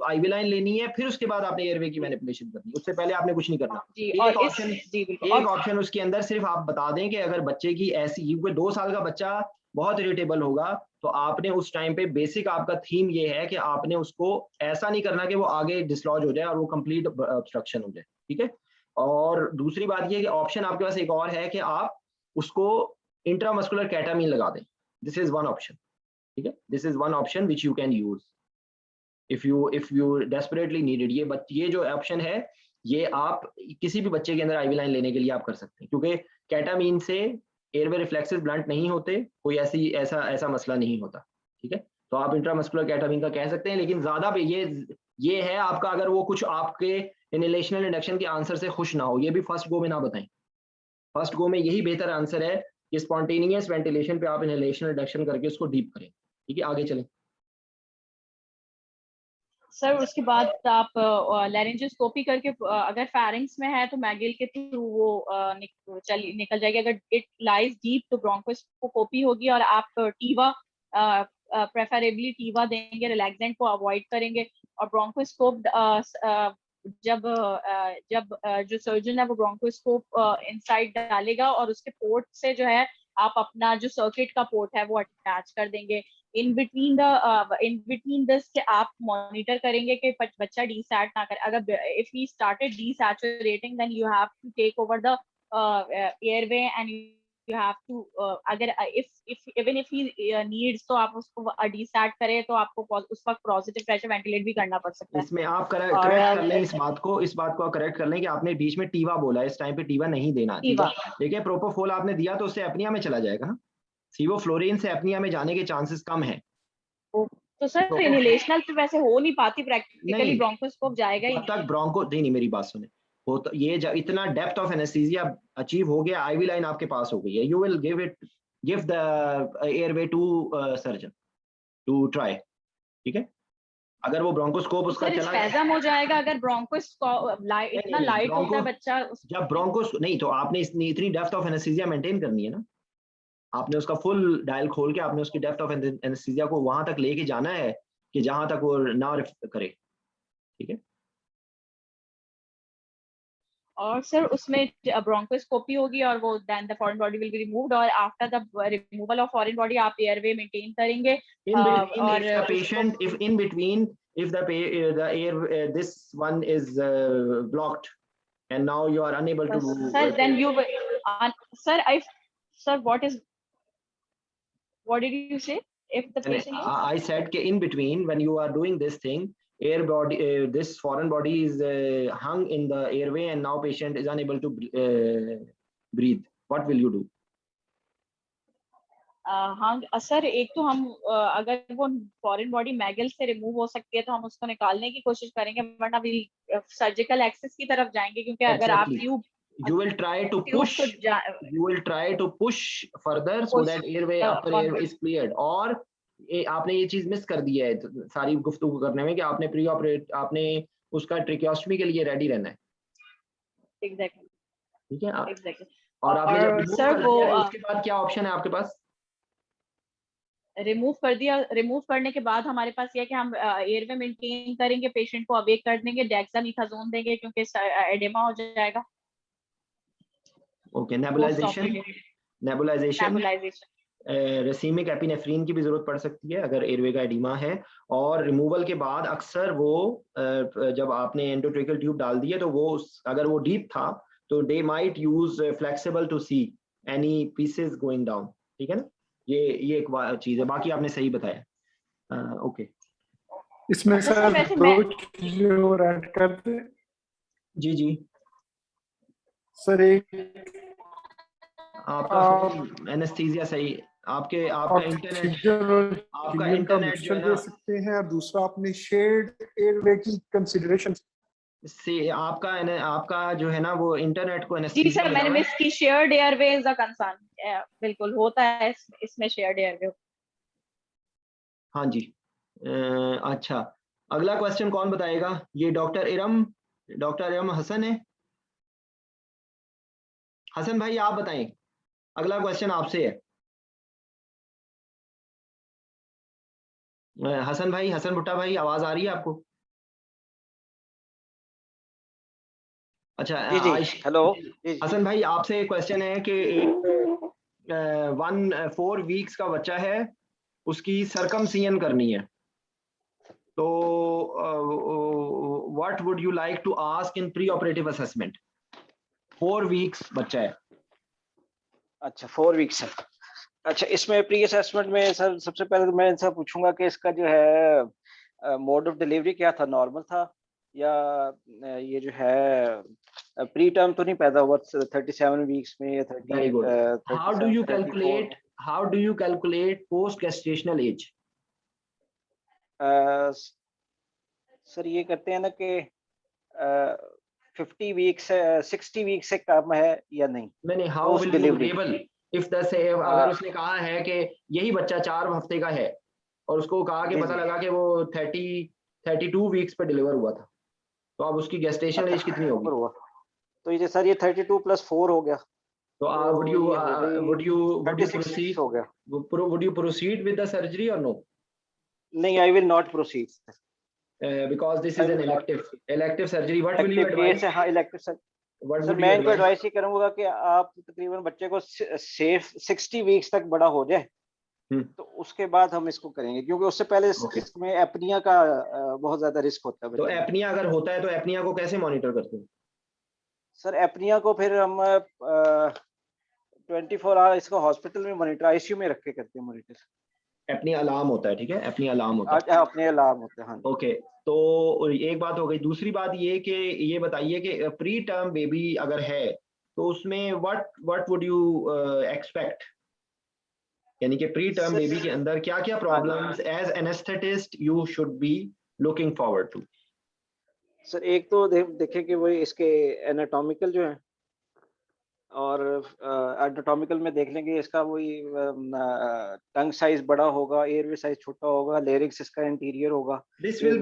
[SPEAKER 2] आईवी लाइन लेनी है, फिर उसके बाद आपने एयरवे की मैनिपुलेशन करनी है, उससे पहले आपने कुछ नहीं करना।
[SPEAKER 3] जी,
[SPEAKER 2] एक
[SPEAKER 3] और
[SPEAKER 2] ऑप्शन,
[SPEAKER 3] जी बिल्कुल।
[SPEAKER 2] एक ऑप्शन उसके अंदर सिर्फ आप बता दें कि अगर बच्चे की ऐसी, क्योंकि 2 साल का बच्चा बहुत इरिटेबल होगा, तो आपने उस टाइम पे बेसिक आपका थीम ये है कि आपने उसको ऐसा नहीं करना कि वो आगे डिसलॉज हो जाए और वो कंप्लीट ऑब्स्ट्रक्शन हो जाए। ठीक है, और दूसरी बात ये कि ऑप्शन आपके पास एक और है कि आप उसको इंट्रामस्कुलर केटामीन लगा दें। This is one option. ठीक है, this is one option which you can use if you desperately needed. ये जो ऑप्शन है, ये आप किसी भी बच्चे के अंदर आईवी लाइन लेने के लिए आप कर सकते हैं, क्योंकि केटामीन से एयरवे रिफ्लेक्सेस ब्लंट नहीं होते, कोई ऐसा मसला नहीं होता। ठीक है, तो आप इंट्रामस्कुलर केटामीन का कह सकते हैं, लेकिन ज्यादा पे ये है आपका, अगर वो कुछ आपके इनहेलेशनल इंडक्शन के आंसर से खुश ना हो, ये भी फर्स्ट गो में ना बताएं। फर्स्ट गो में यही बेहतर आंसर है कि स्पॉन्टेनियस वेंटिलेशन पे आप इनहेलेशनल इंडक्शन करके उसको डीप करें। ठीक है, आगे चलें।
[SPEAKER 3] सर उसके बाद आप लैरिंजोस्कोपी करके अगर फेरिंग्स में है तो मैगिल के थ्रू वो निकल जाएगी। अगर इट लाइज डीप तो ब्रोंकोस्कोपी होगी और आप टीवा प्रेफरेबली टीवा देंगे, रिलैक्सेंट को अवॉइड करेंगे। और ब्रोंकोस्कोप जब जो सर्जन है वो ब्रोंकोस्कोप इनसाइड डालेगा और उसके पोर्ट से जो है आप अपना जो सर्किट का पोर्ट है वो अटैच कर देंगे। इन बिटवीन दिस के आप मॉनिटर करेंगे कि बच्चा डीसैट ना करे। अगर if he started desaturating then you have to take over the airway and you have to अगर if even if he needs तो आप उसको DSAT करें तो आपको उस वक्त पॉजिटिव प्रेशर वेंटिलेट भी करना पड़ सकता है।
[SPEAKER 2] इसमें आप करेक्ट कर लें इस बात को करेक्ट कर लें कि आपने बीच में टीवा बोला है, इस टाइम पे टीवा नहीं देना। टीवा देखिए प्रोपोफोल आपने दिया तो उससे एपनिया में चला जाएगा ना, सीवोफ्लोरिन से एपनिया में जाने के चांसेस कम है।
[SPEAKER 3] तो सर इनहेलेशनल तो वैसे हो नहीं पाती, प्रैक्टिकली ब्रोंकोस्कोप जाएगा ही
[SPEAKER 2] तब तक ब्रोंको नहीं, मेरी बात सुने, वो तो ये इतना डेप्थ ऑफ एनेस्थीसिया अचीव हो गया, आईवी लाइन आपके पास हो गई है, you will give the airway to surgeon to try, ठीक है। अगर वो ब्रोंकोस्कोप उसका चला
[SPEAKER 3] स्पैज़म हो जाएगा अगर ब्रोंकोस्कोप इतना लाइट होता है बच्चा,
[SPEAKER 2] जब ब्रोंकोस नहीं तो आपने इतनी डेप्थ ऑफ एनेस्थीसिया मेंटेन करनी है ना, आपने उसका फुल डायल खोल के आपने उसकी डेप्थ ऑफ एनेस्थीसिया को वहां तक लेके जाना है कि जहां तक वो ना करे, ठीक है।
[SPEAKER 3] और सर उसमें ब्रोंकोस्कोपी होगी और वो then the foreign body will be removed, और after the removal of foreign body आप एयरवे मेंटेन करेंगे।
[SPEAKER 2] और if the patient if in between if the air this one is blocked and now you are unable to do
[SPEAKER 3] sir then you sir what did you say? If the patient
[SPEAKER 2] I said कि in between when you are doing this thing, air body this foreign body is hung in the airway and now patient is unable to breathe, what will you do?
[SPEAKER 3] हाँ sir, एक तो हम अगर वो foreign body McGill से remove हो सकती है तो हम उसको निकालने की कोशिश करेंगे, वरना भी सर्जिकल एक्सेस की तरफ जाएंगे, क्योंकि अगर आप
[SPEAKER 2] you will try to push further so that airway upper airway is cleared। और आपने ये चीज मिस कर दी है सारी गुफ्तगू करने में कि आपने प्री ऑपरेट आपने उसका ट्रिकियोस्टमी के लिए रेडी रहना है।
[SPEAKER 3] एग्जैक्टली,
[SPEAKER 2] ठीक है
[SPEAKER 3] एग्जैक्टली।
[SPEAKER 2] और आपने जब रिमूव कर दिया है उसके बाद क्या ऑप्शन है आपके पास?
[SPEAKER 3] रिमूव कर दिया, रिमूव करने के बाद हमारे पास ये है कि हम एयरवे मेंटेन करेंगे, पेशेंट को अवेक कर देंगे, डेक्सामेथासोन देंगे क्योंकि एडेमा हो जाएगा।
[SPEAKER 2] ओके, नेबुलाइजेशन रेसिमिक एपिनेफ्रीन की भी जरूरत पड़ सकती है अगर एयरवे का एडिमा है। और रिमूवल के बाद अक्सर वो जब आपने एंडोट्रेकियल ट्यूब डाल दी है तो वो अगर वो डीप था तो they might use flexible to see any pieces going down, ठीक है ना। ये एक चीज है, बाकी आपने सही बताया। ओके,
[SPEAKER 4] इसमें सर दो चीजें और ऐड कर दे।
[SPEAKER 2] जी जी
[SPEAKER 4] सर, एक
[SPEAKER 2] आपका एनेस्थीसिया सही, आपका इंटरनेट जो है ना,
[SPEAKER 4] दे सकते हैं, और दूसरा आपने शेयर्ड एयरवे की कंसीडरेशन
[SPEAKER 2] से आपका जो है ना वो इंटरनेट को
[SPEAKER 3] जी सर मैंने मिस की, shared airway is a concern, बिल्कुल होता है इसमें शेयर्ड एयरवे।
[SPEAKER 2] हाँ जी। अच्छा, अगला क्वेश्चन कौन बताएगा? ये डॉक्टर इरम हसन है। हसन भाई आप बताएं, अगला क्वेश्चन आपसे है। हसन भाई, हसन भुट्टा भाई, आवाज आ रही है आपको? अच्छा
[SPEAKER 5] हेलो
[SPEAKER 2] हसन भाई, आपसे क्वेश्चन है कि 4 वीक्स का बच्चा है, उसकी सरकमसिजन करनी है, तो what would you like to ask in pre operative assessment? 4 weeks बच्चा है।
[SPEAKER 5] अच्छा 4 वीक्स है। अच्छा, इसमें प्री असेसमेंट में सर सबसे पहले मैं इनसे पूछूंगा कि इसका जो है मोड ऑफ डिलीवरी क्या था, नॉर्मल था या ये जो है प्री टर्म तो नहीं पैदा हुआ 37 वीक्स में या 30?
[SPEAKER 2] Very good. How do you calculate post gestational age?
[SPEAKER 5] Sir ये करते हैं ना कि 50 वीक्स 60 वीक्स से कम है या नहीं?
[SPEAKER 2] नहीं, how will you label if the से अगर उसने कहा है कि यही बच्चा 4 हफ्ते का है और उसको कहा कि पता लगा कि वो 32 वीक्स पे डिलीवर हुआ था, तो अब उसकी गेस्टेशनल एज कितनी होगी?
[SPEAKER 5] तो ये सर ये 32 + 4 हो गया,
[SPEAKER 2] तो would you proceed with the surgery or no?
[SPEAKER 5] नहीं, I will not proceed
[SPEAKER 2] because this is an elective surgery. What will you advise?
[SPEAKER 5] हाँ, elective surgery। सर मैं इनको एडवाइस ही करूंगा कि आप तकरीबन बच्चे को सेफ 60 वीक्स तक बड़ा हो जाए तो उसके बाद हम इसको करेंगे, क्योंकि उससे पहले इसमें एपनिया का बहुत ज्यादा रिस्क होता है।
[SPEAKER 2] तो एपनिया अगर होता है तो एपनिया को कैसे मॉनिटर करते हैं?
[SPEAKER 5] सर एपनिया को फिर हम 24 आवर इसको हॉस्पिटल में मॉनिटर, आईसीयू में रख के करते हैं मॉनिटर।
[SPEAKER 2] अपनी अलार्म होता है, ठीक है, अपनी अलार्म होता है।
[SPEAKER 5] आज अपने अलार्म होते हैं, हाँ।
[SPEAKER 2] ओके, तो एक बात हो गई। दूसरी बात ये कि ये बताइए कि प्री टर्म बेबी अगर है तो उसमें व्हाट वुड यू एक्सपेक्ट, यानी कि प्री टर्म बेबी के अंदर क्या क्या problems as anaesthetist you should be looking forward to?
[SPEAKER 5] Sir एक तो देखें कि वही इसके एनाटॉमिकल जो है, और एनाटॉमिकल में देख लेंगे इसका वही टंग साइज बड़ा होगा, एयरवे साइज छोटा होगा, लेरिक्स इसका इंटीरियर होगा।
[SPEAKER 2] This will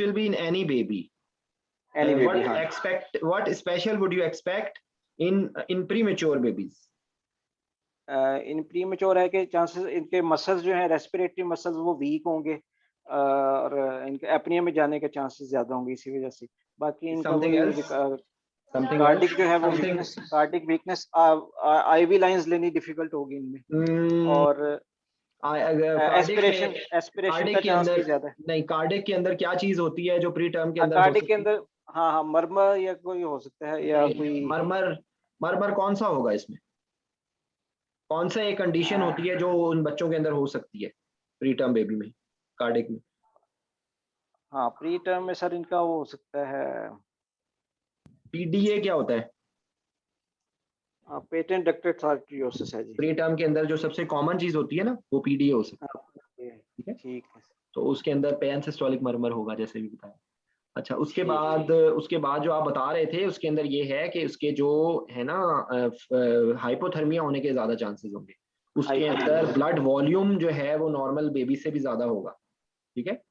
[SPEAKER 2] be in any baby,
[SPEAKER 5] any baby, हाँ।
[SPEAKER 2] what special would you expect in premature babies?
[SPEAKER 5] In premature है कि चांसेस इनके मसल्स जो हैं, रेस्पिरेटरी मसल्स, वो वीक होंगे, और इनके एपनिया में जाने के चांसेस ज्यादा होंगे इसी वजह से। बाकी इनका कार्डिक जो है वो weakness, cardiac weakness, IV lines लेनी डिफिकल्ट होगी इनमें, और एस्पिरेशन का चांस भी ज्यादा है।
[SPEAKER 2] नहीं, कार्डिक के अंदर क्या चीज होती है जो प्री टर्म के अंदर
[SPEAKER 5] कार्डिक के अंदर, हाँ, मरमर या कोई हो सकता है, या कोई
[SPEAKER 2] मरमर कौन सा होगा इसमें? कौन सा एक कंडीशन होती है जो उन बच्चों के अंदर हो सकती है प्री टर्म बेबी में, कार्डिक में?
[SPEAKER 5] हाँ, प्री टर्म में सर इनका वो हो सकता है,
[SPEAKER 2] पीडीए क्या होता है?
[SPEAKER 5] पेटेंट डक्टल आर्थरियोसिस है जी।
[SPEAKER 2] प्री टर्म के अंदर जो सबसे कॉमन चीज होती है ना, वो पीडीए हो सकता है, ठीक है। तो उसके अंदर पैन सिस्टोलिक मरमर होगा, जैसे भी बताया। अच्छा, उसके बाद जो आप बता रहे थे उसके अंदर ये है कि उसके जो है ना हाइपोथर्मिया होने के ज्यादा चांसेस होंगे। उसके अंदर ब्लड वॉल्यूम जो है वो नॉर्मल बेबी से भी ज्यादा होगा, ठीक है।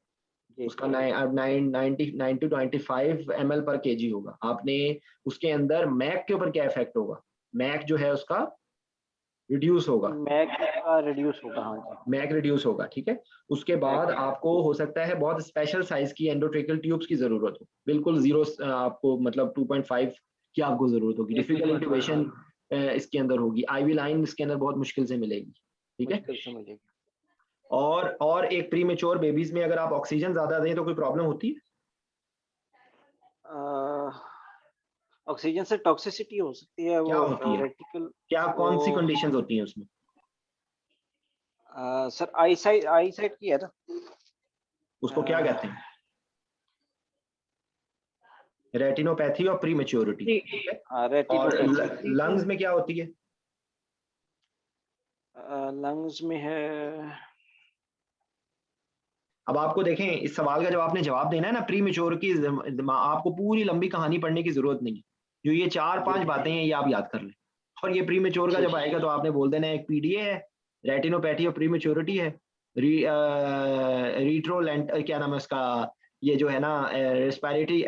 [SPEAKER 2] उसका 9 to 95 ml पर केजी होगा। आपने उसके अंदर मैक के ऊपर क्या इफेक्ट होगा? मैक जो है उसका रिड्यूस होगा, मैक रिड्यूस होगा, ठीक है। उसके बाद आपको हो सकता है बहुत स्पेशल साइज की एंडोट्रेकियल ट्यूब्स की जरूरत हो, बिल्कुल जीरो, आपको मतलब 2.5 की आपको जरूरत होगी। डिफिकल्ट इंट्यूबेशन इसके अंदर होगी, आईवी लाइन इसके अंदर बहुत मुश्किल से मिलेगी, ठीक है। और एक प्रीमेच्योर बेबीज में अगर आप ऑक्सीजन ज्यादा दें तो कोई प्रॉब्लम होती है?
[SPEAKER 5] ऑक्सीजन से टॉक्सिसिटी हो सकती है।
[SPEAKER 2] क्या होती है? क्या कौन सी कंडीशंस होती हैं उसमें?
[SPEAKER 5] सर आई साइट की है ना,
[SPEAKER 2] उसको क्या कहते हैं? रेटिनोपैथी और प्रीमेच्योरिटी, और लंग्स में क्या होती है?
[SPEAKER 5] लंग्स में है,
[SPEAKER 2] अब आपको देखें, इस सवाल का जब आपने जवाब देना है ना, प्रीमेच्योर की, आपको पूरी लंबी कहानी पढ़ने की जरूरत नहीं है। जो ये 4-5 बातें हैं ये आप याद कर लें, और ये प्रीमेच्योर का जब आएगा तो आपने बोल देना एक पीडीए है, रेटिनोपैथी और प्रीमेच्योरिटी है, रीट्रोलेंट क्या नाम है उसका, ये जो है ना रिस्पायरेटरी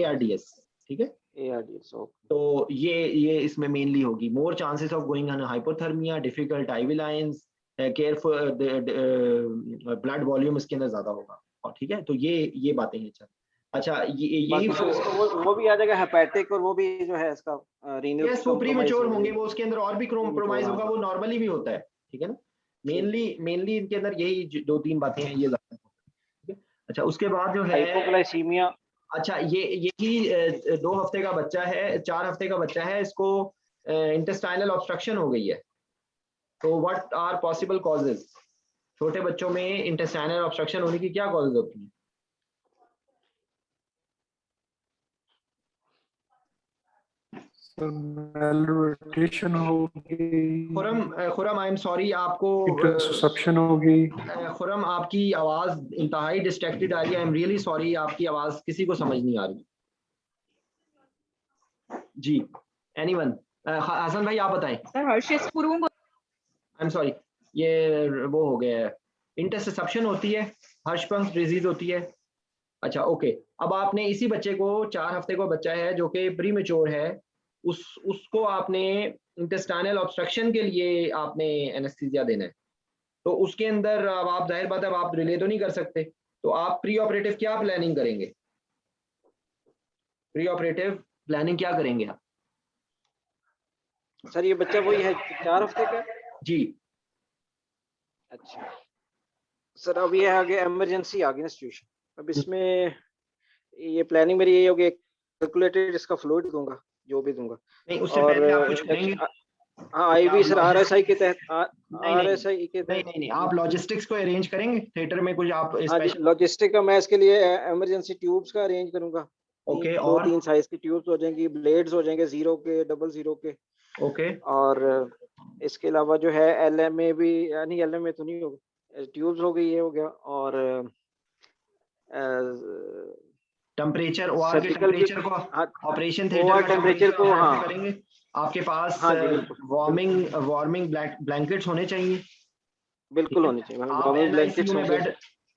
[SPEAKER 2] ARDS, ठीक है,
[SPEAKER 5] ARDS।
[SPEAKER 2] तो ये इसमें मेनली होगी। More chances of going on hypothermia, difficult IV lines, careful blood volume इसके अंदर ज्यादा होगा, और ठीक है। तो ये बातें हैं। अच्छा, यही
[SPEAKER 5] वो भी आ जाएगा हेपेटिक, और वो भी जो है इसका रीनल,
[SPEAKER 2] यस, वो प्रीमेच्योर होंगे, वो उसके अंदर और भी कॉम्प्रोमाइज होगा, वो नॉर्मली भी होता है, ठीक है ना। मेनली इनके अंदर यही 2-3 बातें हैं, ये ज्यादा, ठीक है। अच्छा, उसके बाद जो है
[SPEAKER 5] हाइपोग्लाइसीमिया।
[SPEAKER 2] अच्छा, यही 2 हफ्ते का बच्चा है, 4 हफ्ते का बच्चा है, इसको इंटेस्टाइनल ऑब्स्ट्रक्शन हो गई है। तो व्हाट आर पॉसिबल कॉजेज? छोटे बच्चों में इंटेस्टाइनल ऑब्स्ट्रक्शन होने की क्या कॉजेज होती हैं?
[SPEAKER 4] malnutrition होगी,
[SPEAKER 2] खुरम आई एम सॉरी, आपको
[SPEAKER 4] इंटरसेप्शन होगी।
[SPEAKER 2] खुरम, आपकी आवाज इंतहाई डिस्ट्रैक्टेड आ रही है, आई एम रियली सॉरी, आपकी आवाज किसी को समझ नहीं आ रही जी। एनीवन? हसन भाई आप बताएं।
[SPEAKER 3] सर हर्षिस पुरुंग,
[SPEAKER 2] आई एम सॉरी, ये वो हो गया है, इंटरसेप्शन होती है, हर्षपंख डिजीज होती है। अच्छा, ओके। अब आपने इसी बच्चे को, 4 हफ्ते का बच्चा है जो कि प्रीमेच्योर है, उसको आपने इंटेस्टाइनल ऑब्स्ट्रक्शन के लिए आपने एनेस्थीसिया देना है। तो उसके अंदर अब आप, जाहिर बात है, आप रिले तो नहीं कर सकते, तो आप प्री ऑपरेटिव क्या प्लानिंग करेंगे? प्री ऑपरेटिव प्लानिंग क्या करेंगे आप?
[SPEAKER 5] सर ये बच्चा वही है 4 हफ्ते का
[SPEAKER 2] जी।
[SPEAKER 5] अच्छा सर, अब ये आ गया इमरजेंसी, आ गई ना सिचुएशन। अब इसमें ये प्लानिंग मेरी यही होगी, कैलकुलेटेड इसका फ्लूइड दूंगा, जो भी दूंगा।
[SPEAKER 2] नहीं, उससे
[SPEAKER 5] और
[SPEAKER 2] पहले आप कुछ करेंगे?
[SPEAKER 5] हाँ आईवी सर, आरएसआई के तहत,
[SPEAKER 2] नहीं
[SPEAKER 5] आरएसआई के
[SPEAKER 2] नहीं
[SPEAKER 5] तहत।
[SPEAKER 2] नहीं, आप लॉजिस्टिक्स को अरेंज करेंगे थिएटर में कुछ आप
[SPEAKER 5] हाँ जी,
[SPEAKER 2] स्पेशल?
[SPEAKER 5] लॉजिस्टिक का मैं इसके लिए इमरजेंसी ट्यूब्स का अरेंज करूंगा।
[SPEAKER 2] ओके,
[SPEAKER 5] दो
[SPEAKER 2] और?
[SPEAKER 5] 3 साइज की ट्यूब्स हो जाएंगी, ब्लेड्स हो जाएंगे 0 के, 00 के।
[SPEAKER 2] ओके,
[SPEAKER 5] और इसके अलावा जो है एलएमए भी, नहीं एलएमए तो नहीं होगा, ट्यूब्स हो गई, ये हो गया। और
[SPEAKER 2] टेम्परेचर, ओआर के
[SPEAKER 5] सर्जिकल की,
[SPEAKER 2] टेम्परेचर को,
[SPEAKER 5] हाँ
[SPEAKER 2] ऑपरेशन थिएटर
[SPEAKER 5] ओआर
[SPEAKER 2] का
[SPEAKER 5] टेम्परेचर
[SPEAKER 2] टेम्परेचर
[SPEAKER 5] को,
[SPEAKER 2] आप
[SPEAKER 5] हाँ
[SPEAKER 2] कैसे करेंगे? आपके पास
[SPEAKER 5] हाँ जी बिल्कुल
[SPEAKER 2] वार्मिंग ब्लैंकेट्स होने चाहिए, ठीक
[SPEAKER 5] बिल्कुल
[SPEAKER 2] है?
[SPEAKER 5] होनी चाहिए।
[SPEAKER 2] आप
[SPEAKER 5] वार्मिंग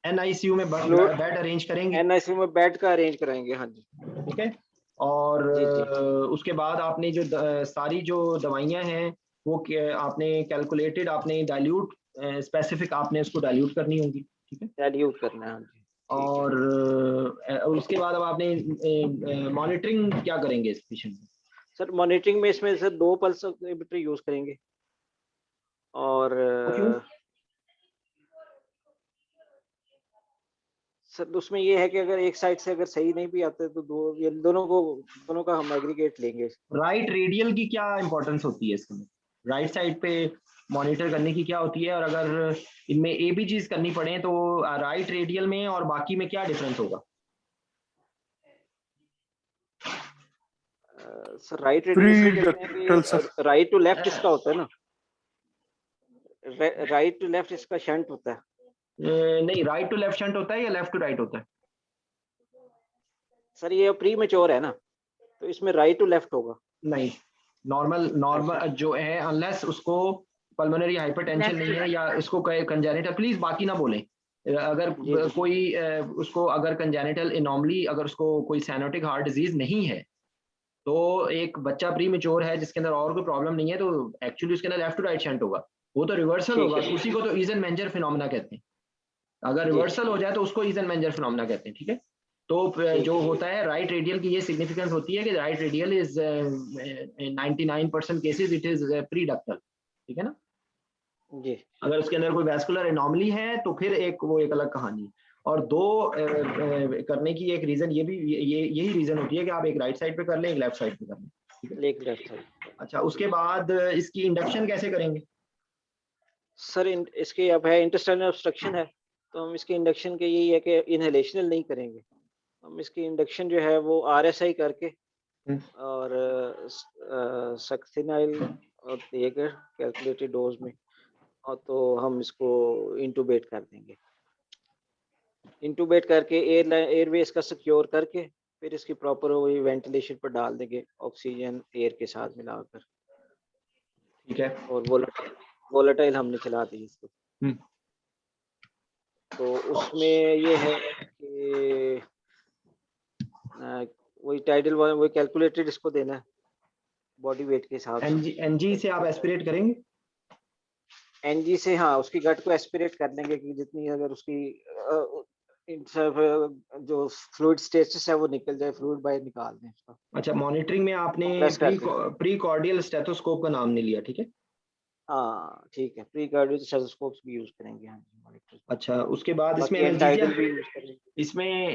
[SPEAKER 2] एनआईसीयू
[SPEAKER 5] ब्लैंकेट्स
[SPEAKER 2] में
[SPEAKER 5] होंगे,
[SPEAKER 2] बेड अरेंज करेंगे,
[SPEAKER 5] एनआईसी में बेड का अरेंज कराएंगे। हाँ जी
[SPEAKER 2] ठीक है? और
[SPEAKER 5] जी जी।
[SPEAKER 2] उसके बाद आपने जो सारी जो दवाइयां हैं वो आपने कैलकुलेटेड, आपने डाइल्यूट स्पेसिफिक आपने उसको डाइल्यूट करनी होगी, ठीक है?
[SPEAKER 5] डाइल्यूट करना है, हाँ जी ठीक है।
[SPEAKER 2] और उसके बाद अब आपने मॉनिटरिंग क्या करेंगे इस पेशेंट में?
[SPEAKER 5] सर मॉनिटरिंग में इसमें सर 2 पल्स ऑक्सीमीटर यूज करेंगे। और
[SPEAKER 2] क्यों?
[SPEAKER 5] सर उसमें ये है कि अगर एक साइड से अगर सही नहीं भी आते तो ये दोनों का हम एग्रीगेट लेंगे।
[SPEAKER 2] राइट रेडियल की क्या इंपॉर्टेंस होती है इसमें? राइट साइड पे मॉनिटर करने की क्या होती है, और अगर इनमें एबीजीज करनी पड़े तो राइट रेडियल में और बाकी में क्या डिफरेंस होगा?
[SPEAKER 5] सर राइट रेडियल
[SPEAKER 4] प्री
[SPEAKER 5] इसलिए कहते हैं
[SPEAKER 4] डक्टल सर।
[SPEAKER 5] कि राइट टू लेफ्ट इसका होता है ना, राइट टू लेफ्ट इसका शंट होता है।
[SPEAKER 2] नहीं, राइट टू लेफ्ट शंट होता है या लेफ्ट टू राइट होता है?
[SPEAKER 5] सर ये प्री मैच्योर है ना, तो इसमें राइट टू लेफ्ट होगा।
[SPEAKER 2] नहीं, नॉर्मल जो है, अनलेस उसको पल्मोनरी हाइपरटेंशन नहीं है या इसको कंजेनिटल, प्लीज बाकी ना बोलें। अगर
[SPEAKER 5] जी जी
[SPEAKER 2] कोई उसको अगर कंजेनिटल एनॉमली, अगर उसको कोई साइनोटिक हार्ट डिजीज नहीं है, तो एक बच्चा प्री मेच्योर है जिसके अंदर और कोई प्रॉब्लम नहीं है, तो एक्चुअली उसके अंदर लेफ्ट टू राइट शंट होगा, वो तो रिवर्सल
[SPEAKER 5] ठीक
[SPEAKER 2] होगा,
[SPEAKER 5] है
[SPEAKER 2] उसी को तो ईजन मेंजर फिनोमेना कहते हैं। अगर
[SPEAKER 5] जी
[SPEAKER 2] रिवर्सल हो जाए तो उसको ईजन मेंजर फिनोमेना कहते हैं, ठीक है? तो
[SPEAKER 5] ठीक
[SPEAKER 2] जो
[SPEAKER 5] है
[SPEAKER 2] होता है राइट रेडियल की ये सिग्निफिकेंस होती है कि right radial is 99% cases it is pre ductal, ठीक है ना?
[SPEAKER 5] जी।
[SPEAKER 2] अगर उसके अंदर कोई वैस्कुलर एनॉमली है तो फिर वो एक अलग कहानी है। और दो करने की एक रीजन ये भी, यही रीजन होती है कि आप एक राइट साइड पे कर लें, एक लेफ्ट साइड पे कर लें, ठीक है?
[SPEAKER 5] Leg left side.
[SPEAKER 2] अच्छा, उसके बाद इसकी इंडक्शन कैसे करेंगे?
[SPEAKER 5] सर इसके अब है इंटेस्टाइनल ऑब्स्ट्रक्शन है, तो हम इसके इंडक्शन के यही है कि इनहेलेशनल नहीं करेंगे, हम इसकी इंडक्शन जो है वो आरएसआई करके और सक्सिनाइल और देकर कैलकुलेटेड डोज में, और तो हम इसको इंटूबेट कर देंगे। इंटूबेट करके एयरवेज का सिक्योर करके फिर इसकी प्रॉपर वही वेंटिलेशन पर डाल देंगे, ऑक्सीजन एयर के साथ मिलाकर।
[SPEAKER 2] ठीक है।
[SPEAKER 5] और वोलेटाइल हमने चला दी इसको। तो उसमें ये है कि वही टाइडल वही कैलकुलेटेड इसको देना है बॉडी वेट के हिसाब से।
[SPEAKER 2] एनजी से आप एस्पिरेट करेंगे?
[SPEAKER 5] एनजी से हाँ, उसकी गट को एस्पिरेट कर लेंगे कि जितनी अगर उसकी जो फ्लूइड स्टेटस है वो निकल जाए, फ्लूइड बाहर निकाल दें उसका।
[SPEAKER 2] अच्छा, मॉनिटरिंग में आपने प्री कॉर्डियल स्टेथोस्कोप का नाम नहीं लिया, ठीक है?
[SPEAKER 5] हाँ ठीक है, प्री कार्डियल स्टेथोस्कोप्स भी यूज करेंगे हाँ जी मॉनिटर।
[SPEAKER 2] अच्छा, उसके बाद इसमें
[SPEAKER 5] एनाल्जेसिया भी यूज करेंगे।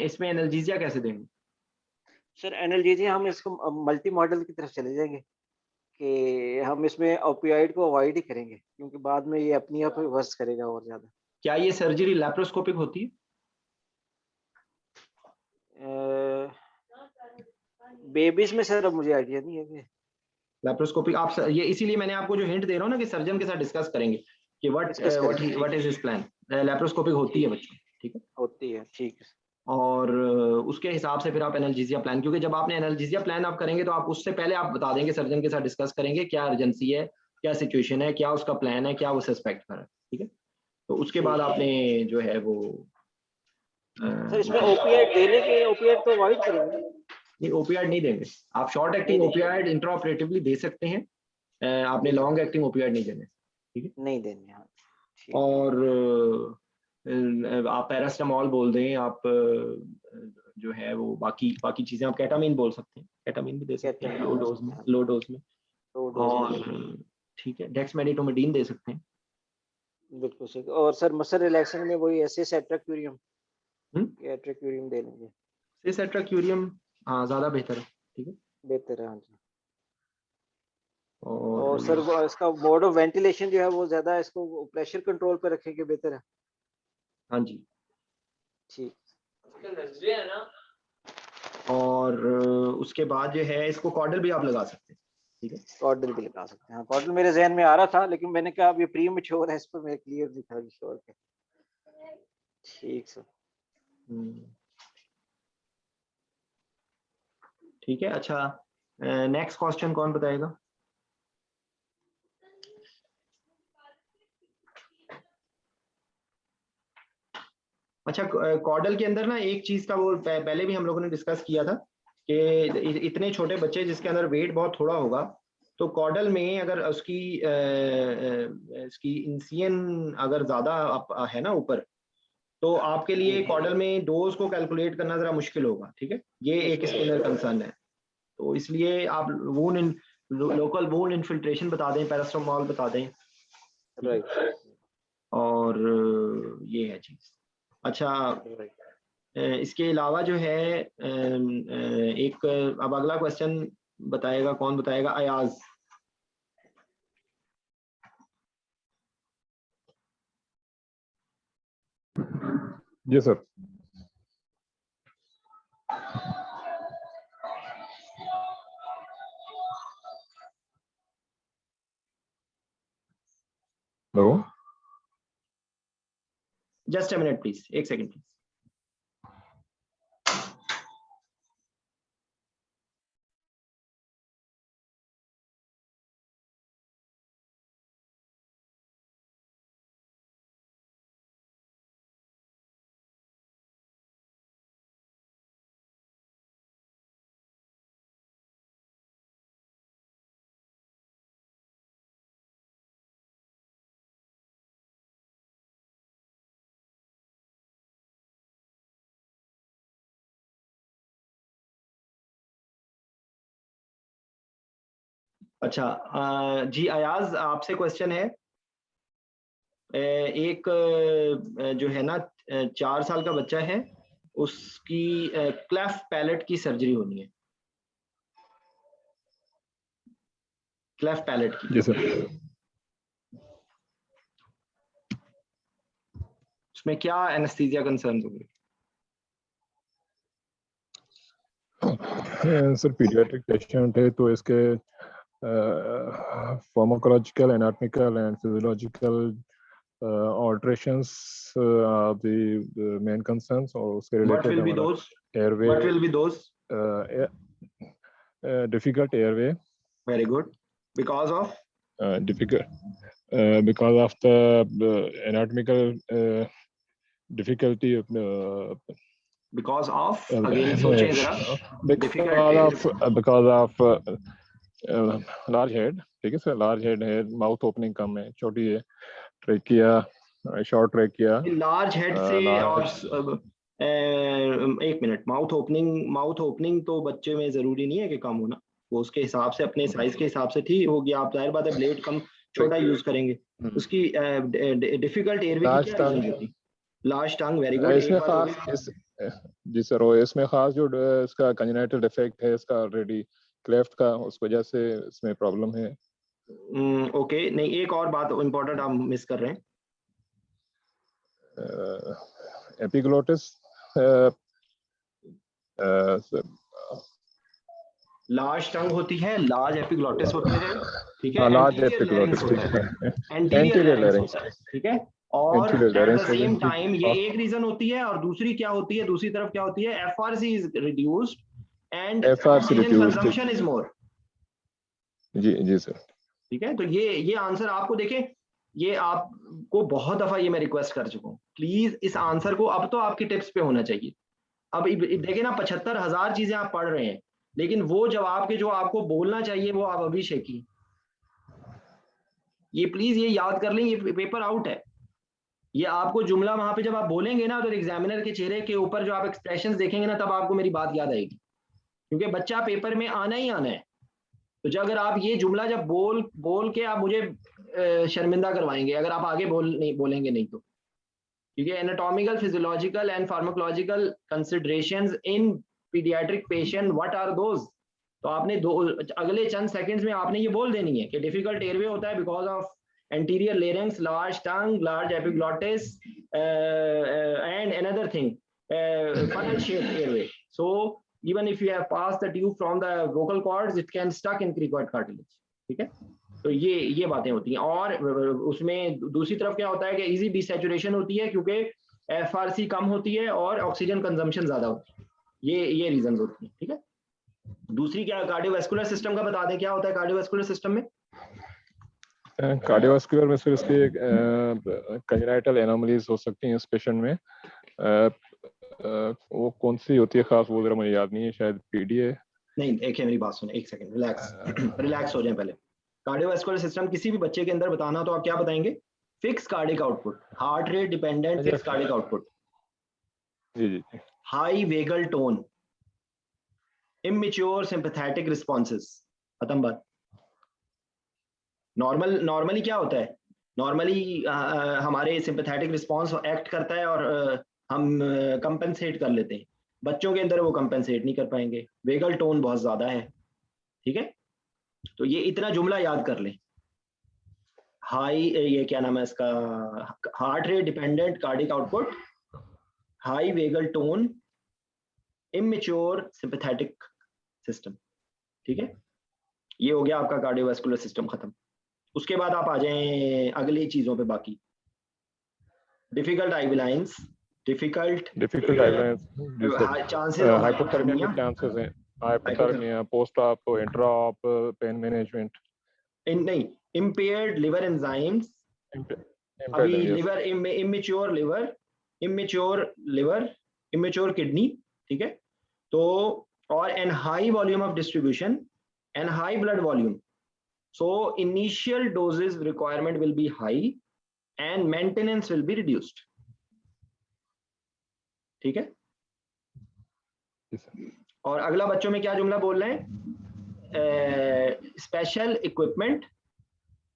[SPEAKER 2] इसमें एनाल्जेसिया कैसे देंगे?
[SPEAKER 5] सर एनाल्जेसिया हम इसको मल्टी मॉडल की तरफ चले जाएंगे कि हम इसमें ओपियाइड को अवॉइड ही करेंगे, क्योंकि बाद में ये अपनी आप वर्स करेगा और ज्यादा।
[SPEAKER 2] क्या ये सर्जरी लैप्रोस्कोपिक होती है?
[SPEAKER 5] बेबीज में सर अब मुझे आइडिया नहीं है कि
[SPEAKER 2] लैप्रोस्कोपिक आप ये इसीलिए मैंने आपको जो हिंट दे रहा हूँ ना कि सर्जन के साथ डिस्कस करेंगे कि what is his plan. Laparoscopic होती है बच्चों, ठीक है?
[SPEAKER 5] होती है, ठीक है।
[SPEAKER 2] और उसके हिसाब से फिर आप एनाल्जेसिया प्लान, क्योंकि जब आपने एनाल्जेसिया प्लान आप करेंगे तो आप उससे पहले आप बता देंगे, सर्जन के साथ डिस्कस करेंगे क्या अर्जेंसी है, क्या सिचुएशन है, क्या उसका प्लान है, क्या वो सस्पेक्ट कर रहा है, ठीक है? तो उसके बाद आपने जो है वो
[SPEAKER 5] सर इसमें ओपियाइड देने के, ओपियाइड तो अवॉइड करेंगे।
[SPEAKER 2] नहीं, ओपियाइड नहीं देंगे आप, शॉर्ट एक्टिंग ओपियाइड इंट्राऑपरेटिवली दे सकते हैं, आपने लॉन्ग एक्टिंग ओपियाइड नहीं देने, ठीक है?
[SPEAKER 5] नहीं देने हाँ।
[SPEAKER 2] और आप पैरास्टामोल बोल दें, आप जो है वो बाकी चीजें, आप केटामीन बोल सकते हैं, केटामीन भी दे सकते हैं लो डोज में। और ठीक है, डेक्समेडिटोमेडिन दे सकते हैं।
[SPEAKER 5] बिल्कुल सही। और सर मसल रिलैक्सेशन में वही एसिसेट्राक्यूरियम दे लेंगे।
[SPEAKER 2] एसिसेट्राक्यूरियम हाँ ज्यादा बेहतर है, ठीक है,
[SPEAKER 5] बेहतर है। हाँ जी।
[SPEAKER 2] और
[SPEAKER 5] और सर वो इसका मोड ऑफ वेंटिलेशन जो है वो ज्यादा इसको प्रेशर कंट्रोल पे रखेंगे बेहतर है।
[SPEAKER 2] हाँ जी,
[SPEAKER 5] ठीक।
[SPEAKER 2] और उसके बाद जो है इसको कॉर्डल भी आप लगा सकते हैं। ठीक है,
[SPEAKER 5] कॉर्डल भी लगा सकते हैं। हाँ, कॉर्डल मेरे जहन में आ रहा था, लेकिन मैंने कहा अब ये प्री मैच्योर है, इस पर मैं क्लियर नहीं था श्योर के। ठीक सर।
[SPEAKER 2] ठीक है। अच्छा, नेक्स्ट क्वेश्चन कौन बताएगा? अच्छा, कॉर्डल के अंदर ना एक चीज का वो पहले भी हम लोगों ने डिस्कस किया था कि इतने छोटे बच्चे जिसके अंदर वेट बहुत थोड़ा होगा, तो कॉर्डल में अगर उसकी इसकी इंसियन अगर ज्यादा है ना ऊपर, तो आपके लिए कॉर्डल में डोज को कैलकुलेट करना जरा मुश्किल होगा। ठीक है, ये एक इसके अंदर कंसर्न है। तो इसलिए आप लोकल वूंड इन्फिल्ट्रेशन बता दें, पैरास्टामोल बता दें।
[SPEAKER 5] राइट।
[SPEAKER 2] और ये है चीज। अच्छा, इसके अलावा जो है एक अब अगला क्वेश्चन बताएगा, कौन बताएगा? अयाज।
[SPEAKER 6] जी sir. Hello,
[SPEAKER 2] just a minute please, एक सेकंड प्लीज। अच्छा, जी अयाज, आपसे क्वेश्चन है। एक जो है ना 4 साल का बच्चा है, उसकी क्लेफ्ट पैलेट की सर्जरी होनी है। क्लेफ्ट पैलेट की।
[SPEAKER 6] जी सर।
[SPEAKER 2] उसमें क्या एनेस्थीसिया कंसर्न होंगे?
[SPEAKER 6] सर पीडियाट्रिक पेशेंट है, तो इसके pharmacological, anatomical and physiological alterations are the main concerns, or उसके
[SPEAKER 2] What
[SPEAKER 6] related
[SPEAKER 2] will be those?
[SPEAKER 6] airway.
[SPEAKER 2] What will be those?
[SPEAKER 6] Difficult airway.
[SPEAKER 2] Very good. Because of?
[SPEAKER 6] Difficult because of the anatomical difficulty of
[SPEAKER 2] Because of? Again, सोचें जरा।
[SPEAKER 6] because of large head. ठीक है sir, large head है, mouth opening कम है, छोटी है, trachea, short trachea.
[SPEAKER 2] Large head से और एक मिनट, माउथ ओपनिंग तो बच्चे में जरूरी नहीं है कि कम होना, वो उसके हिसाब से, अपने साइज के हिसाब से ठीक होगी। आप जाहिर बात है ब्लेड कम छोटा यूज करेंगे। उसकी डिफिकल्ट एयरवे की क्या रीजन होती? Large tongue. Very good.
[SPEAKER 6] इसमें खास जी सर, वो इसमें खास जो इसका कंजेनिटल डिफेक्ट है इसका ऑलरेडी क्लेफ्ट का, उस वजह से इसमें प्रॉब्लम है।
[SPEAKER 2] ओके, नहीं, एक और बात इंपॉर्टेंट आप मिस कर रहे हैं।
[SPEAKER 6] एपिग्लोटिस
[SPEAKER 2] लार्ज टंग होती है, लार्ज एपिग्लोटिस होता है, ठीक है,
[SPEAKER 6] लार्ज
[SPEAKER 2] एंटीरियर
[SPEAKER 6] एपिग्लोटिस,
[SPEAKER 2] लैरिंक्स होता है, एंटीरियर लैरिंक्स होता है, ठीक है। और एट द सेम टाइम ये एक रीजन होती है, और दूसरी क्या होती है, दूसरी तरफ क्या होती है? FRC is reduced and oxygen consumption is more.
[SPEAKER 6] जी जी सर।
[SPEAKER 2] ठीक है, तो ये आंसर आपको देखें, ये आपको बहुत दफा ये मैं रिक्वेस्ट कर चुका हूँ, प्लीज इस आंसर को अब तो आपकी टिप्स पे होना चाहिए। अब देखें ना, 75,000 चीजें आप पढ़ रहे हैं, लेकिन वो जवाब के जो आपको बोलना चाहिए वो आप अभी शेखी। ये प्लीज ये याद कर लें, ये पेपर आउट है। ये आपको जुमला वहां पे जब आप बोलेंगे ना, तो एग्जामिनर के चेहरे के ऊपर जो आप एक्सप्रेशंस देखेंगे ना, तब आपको मेरी बात याद आएगी, क्योंकि बच्चा पेपर में आना ही आना है। तो जब अगर आप ये जुमला जब बोल के आप मुझे शर्मिंदा करवाएंगे अगर आप आगे बोलेंगे नहीं तो, क्योंकि anatomical, physiological and pharmacological considerations in paediatric patient, what are those? तो आपने अगले चंद सेकंड्स में आपने ये बोल देनी है कि डिफिकल्ट एयरवे होता है because of anterior larynx, large tongue, large epiglottis, and another thing, funnel shaped airway. So even if you have passed the tube from the vocal cords, it can stuck in cricoid cartilage. ठीक है, तो ये बातें होती हैं। और उसमें दूसरी तरफ क्या होता है कि इजी डिसैचुरेशन होती है क्योंकि FRC कम होती है और ऑक्सीजन कंजम्पशन ज्यादा होती है। ये रीजन होती है। ठीक है, दूसरी क्या कार्डियोवैस्कुलर सिस्टम का बता दें, क्या होता है कार्डियोवैस्कुलर सिस्टम में?
[SPEAKER 6] कार्डियोवास्कुलर में सिर्फ इसके कंजेनाइटल एनोमलीज हो सकती हैं इस पेशेंट में। वो कौन सी होती है खास, वो जरा मुझे याद नहीं है, शायद PDA
[SPEAKER 2] नहीं। एक है, मेरी बात सुने, एक सेकंड, रिलैक्स हो जाए पहले। कार्डियोवैस्कुलर सिस्टम किसी भी बच्चे के अंदर बताना तो आप क्या बताएंगे? Fixed cardiac output, heart rate dependent fixed cardiac output,
[SPEAKER 6] जी,
[SPEAKER 2] high vagal tone, immature sympathetic responses. खत्म बात। नॉर्मली क्या होता है? नॉर्मली हमारे सिंपैथेटिक रिस्पॉन्स एक्ट करता है और हम कंपेंसेट कर लेते हैं। बच्चों के अंदर वो कंपेंसेट नहीं कर पाएंगे, वेगल टोन बहुत ज्यादा है। ठीक है, तो ये इतना जुमला याद कर लें। हाई, ये क्या नाम है इसका, heart rate dependent cardiac output, high vagal tone, immature sympathetic system. ठीक है, ये हो गया आपका कार्डियोवैस्कुलर सिस्टम खत्म। उसके बाद आप आ जाएं अगली चीजों पे। बाकी difficult IV lines, difficult chances of
[SPEAKER 6] hypothermia के चांसेस हैं, hypothermia, post op, intra op pain management.
[SPEAKER 2] नहीं, impaired liver enzymes, अभी liver, immature liver, immature kidney। ठीक है, तो और and high volume of distribution and high blood volume, so initial doses requirement will be high and maintenance will be reduced। ठीक है, और अगला बच्चों में क्या जुमला बोल रहे हैं? Special equipment,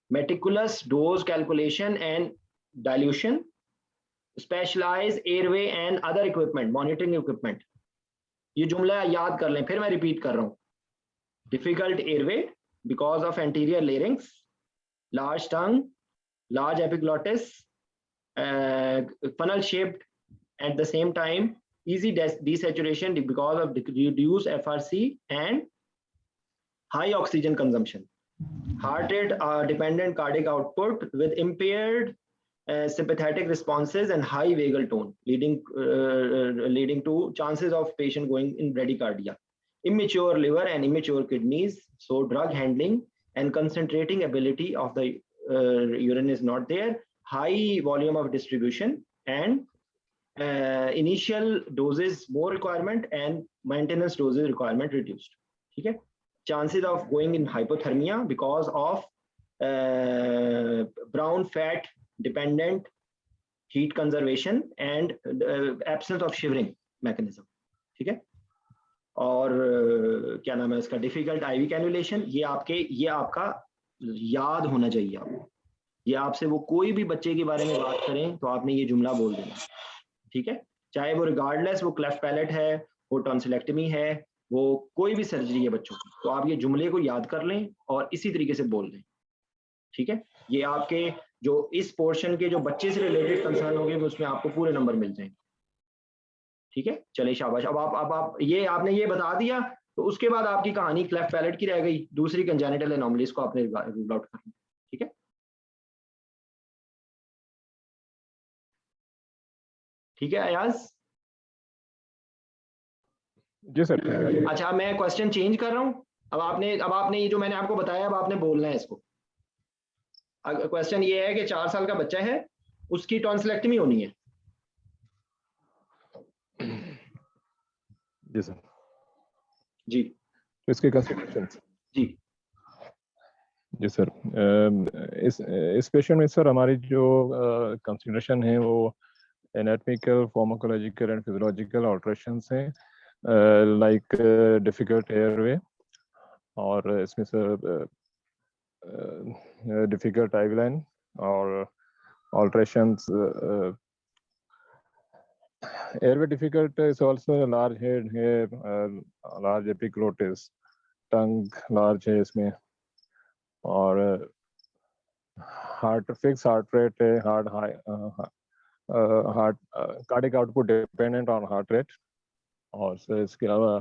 [SPEAKER 2] meticulous dose calculation and dilution, specialized airway and other equipment, monitoring equipment। ये जुमला याद कर लें, फिर मैं रिपीट कर रहा हूँ। difficult airway because of anterior larynx, large tongue, large epiglottis, funnel shaped, at the same time easy desaturation because of reduced FRC and high oxygen consumption, heart rate dependent cardiac output with impaired sympathetic responses and high vagal tone, leading to chances of patient going in bradycardia, immature liver and immature kidneys, so drug handling and concentrating ability of the urine is not there, high volume of distribution and initial doses more requirement and maintenance doses requirement reduced। ठीक है, chances of going in hypothermia because of brown fat dependent heat conservation and absence of shivering mechanism। ठीक है, और क्या नाम है इसका, difficult IV cannulation. ये आपका याद होना चाहिए आपको। ये आपसे वो कोई भी बच्चे के बारे में बात करें तो आपने ये जुमला बोल देना। ठीक है, चाहे वो रिगार्डलेस वो क्लेफ्ट पैलेट है, वो टॉन्सिलेक्टमी है, वो कोई भी सर्जरी है बच्चों की, तो आप ये जुमले को याद कर लें और इसी तरीके से बोल दें। ठीक है, ये आपके जो इस पोर्शन के जो बच्चे से रिलेटेड कंसर्न होंगे उसमें आपको पूरे नंबर मिल जाएंगे। ठीक है, चलिए शाबाश। अब आप ये आपने ये बता दिया तो उसके बाद आपकी कहानी क्लेफ्ट पैलेट की रह गई, दूसरी कंजेनिटल एनोमलीज को आपने रूल आउट करना। ठीक है, ठीक है अयाज?
[SPEAKER 6] जी सर।
[SPEAKER 2] अच्छा, मैं क्वेश्चन चेंज कर रहा हूं। अब आपने ये जो मैंने आपको बताया अब आपने बोलना है इसको। क्वेश्चन ये है कि 4 साल का बच्चा है, उसकी टॉन्सिलेक्टमी होनी है।
[SPEAKER 6] जी सर।
[SPEAKER 2] जी,
[SPEAKER 6] तो इसके कंसिडरेशंस। जी सर, इस पेशेंट में सर हमारी जो कंसिडरेशन है वो एनाटॉमिकल, फार्माकोलॉजिकल एंड फिजियोलॉजिकल ऑल्टरेशंस हैं, लाइक डिफिकल्ट एयरवे, और इसमें सर डिफिकल्ट आईवी लाइन और alterations, airway difficult is also a large head here, large epiglottis, tongue large है इसमें, और फिक्स हार्ट रेट है, heart cardiac output dependent on heart rate, और इसके अलावा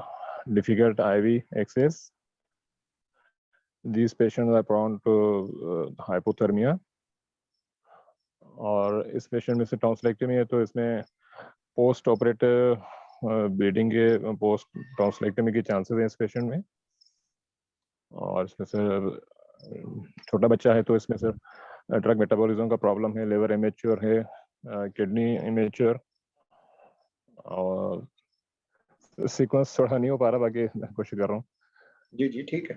[SPEAKER 6] difficult IV access. These patients are prone to hypothermia. और इस patient में से टॉन्सिलेक्टमी है, तो इसमें पोस्ट ऑपरेटिव ब्लीडिंग के, पोस्ट टॉन्सिलेक्टमी के चांसेस हैं इस पेशेंट में. और इसमें से छोटा बच्चा है, तो इसमें से ड्रग मेटाबॉलिज्म का प्रॉब्लम है, लिवर इमेच्योर है, किडनी इमेच्योर. और सीक्वेंस थोड़ा नहीं हो पा रहा, बाकी मैं कोशिश कर रहा हूँ.
[SPEAKER 2] जी जी ठीक है.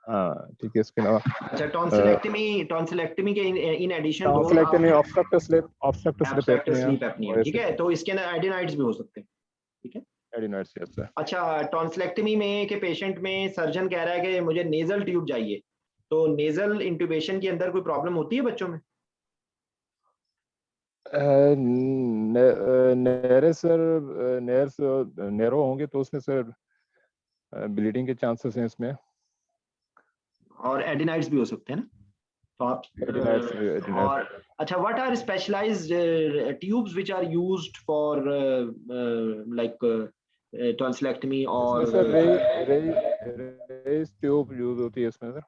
[SPEAKER 6] हाँ ठीक है. इसके अलावा
[SPEAKER 2] अच्छा, टॉन्सिलेक्टमी के in addition
[SPEAKER 6] tonsillectomy, obstructive sleep apnoea,
[SPEAKER 2] ठीक है, तो इसके अंदर एडिनाइड्स भी हो सकते हैं. ठीक है,
[SPEAKER 6] एडिनाइड्स. Yes sir.
[SPEAKER 2] अच्छा, टॉन्सिलेक्टमी में के पेशेंट में सर्जन कह रहा है कि मुझे नेजल ट्यूब चाहिए, तो नेजल इंट्यूबेशन के अंदर कोई प्रॉब्लम होती है बच्चों में?
[SPEAKER 6] नैरो होंगे तो उसमें सर ब्लीडिंग के चांसेस हैं इसमें,
[SPEAKER 2] और एडिनाइड्स भी हो सकते हैं ना, तो आप
[SPEAKER 6] एडिनाइड्स.
[SPEAKER 2] और अच्छा, what are specialised tubes which are used for like tonsillectomy? और
[SPEAKER 6] सर रेस ट्यूब यूज होती है इसमें सर.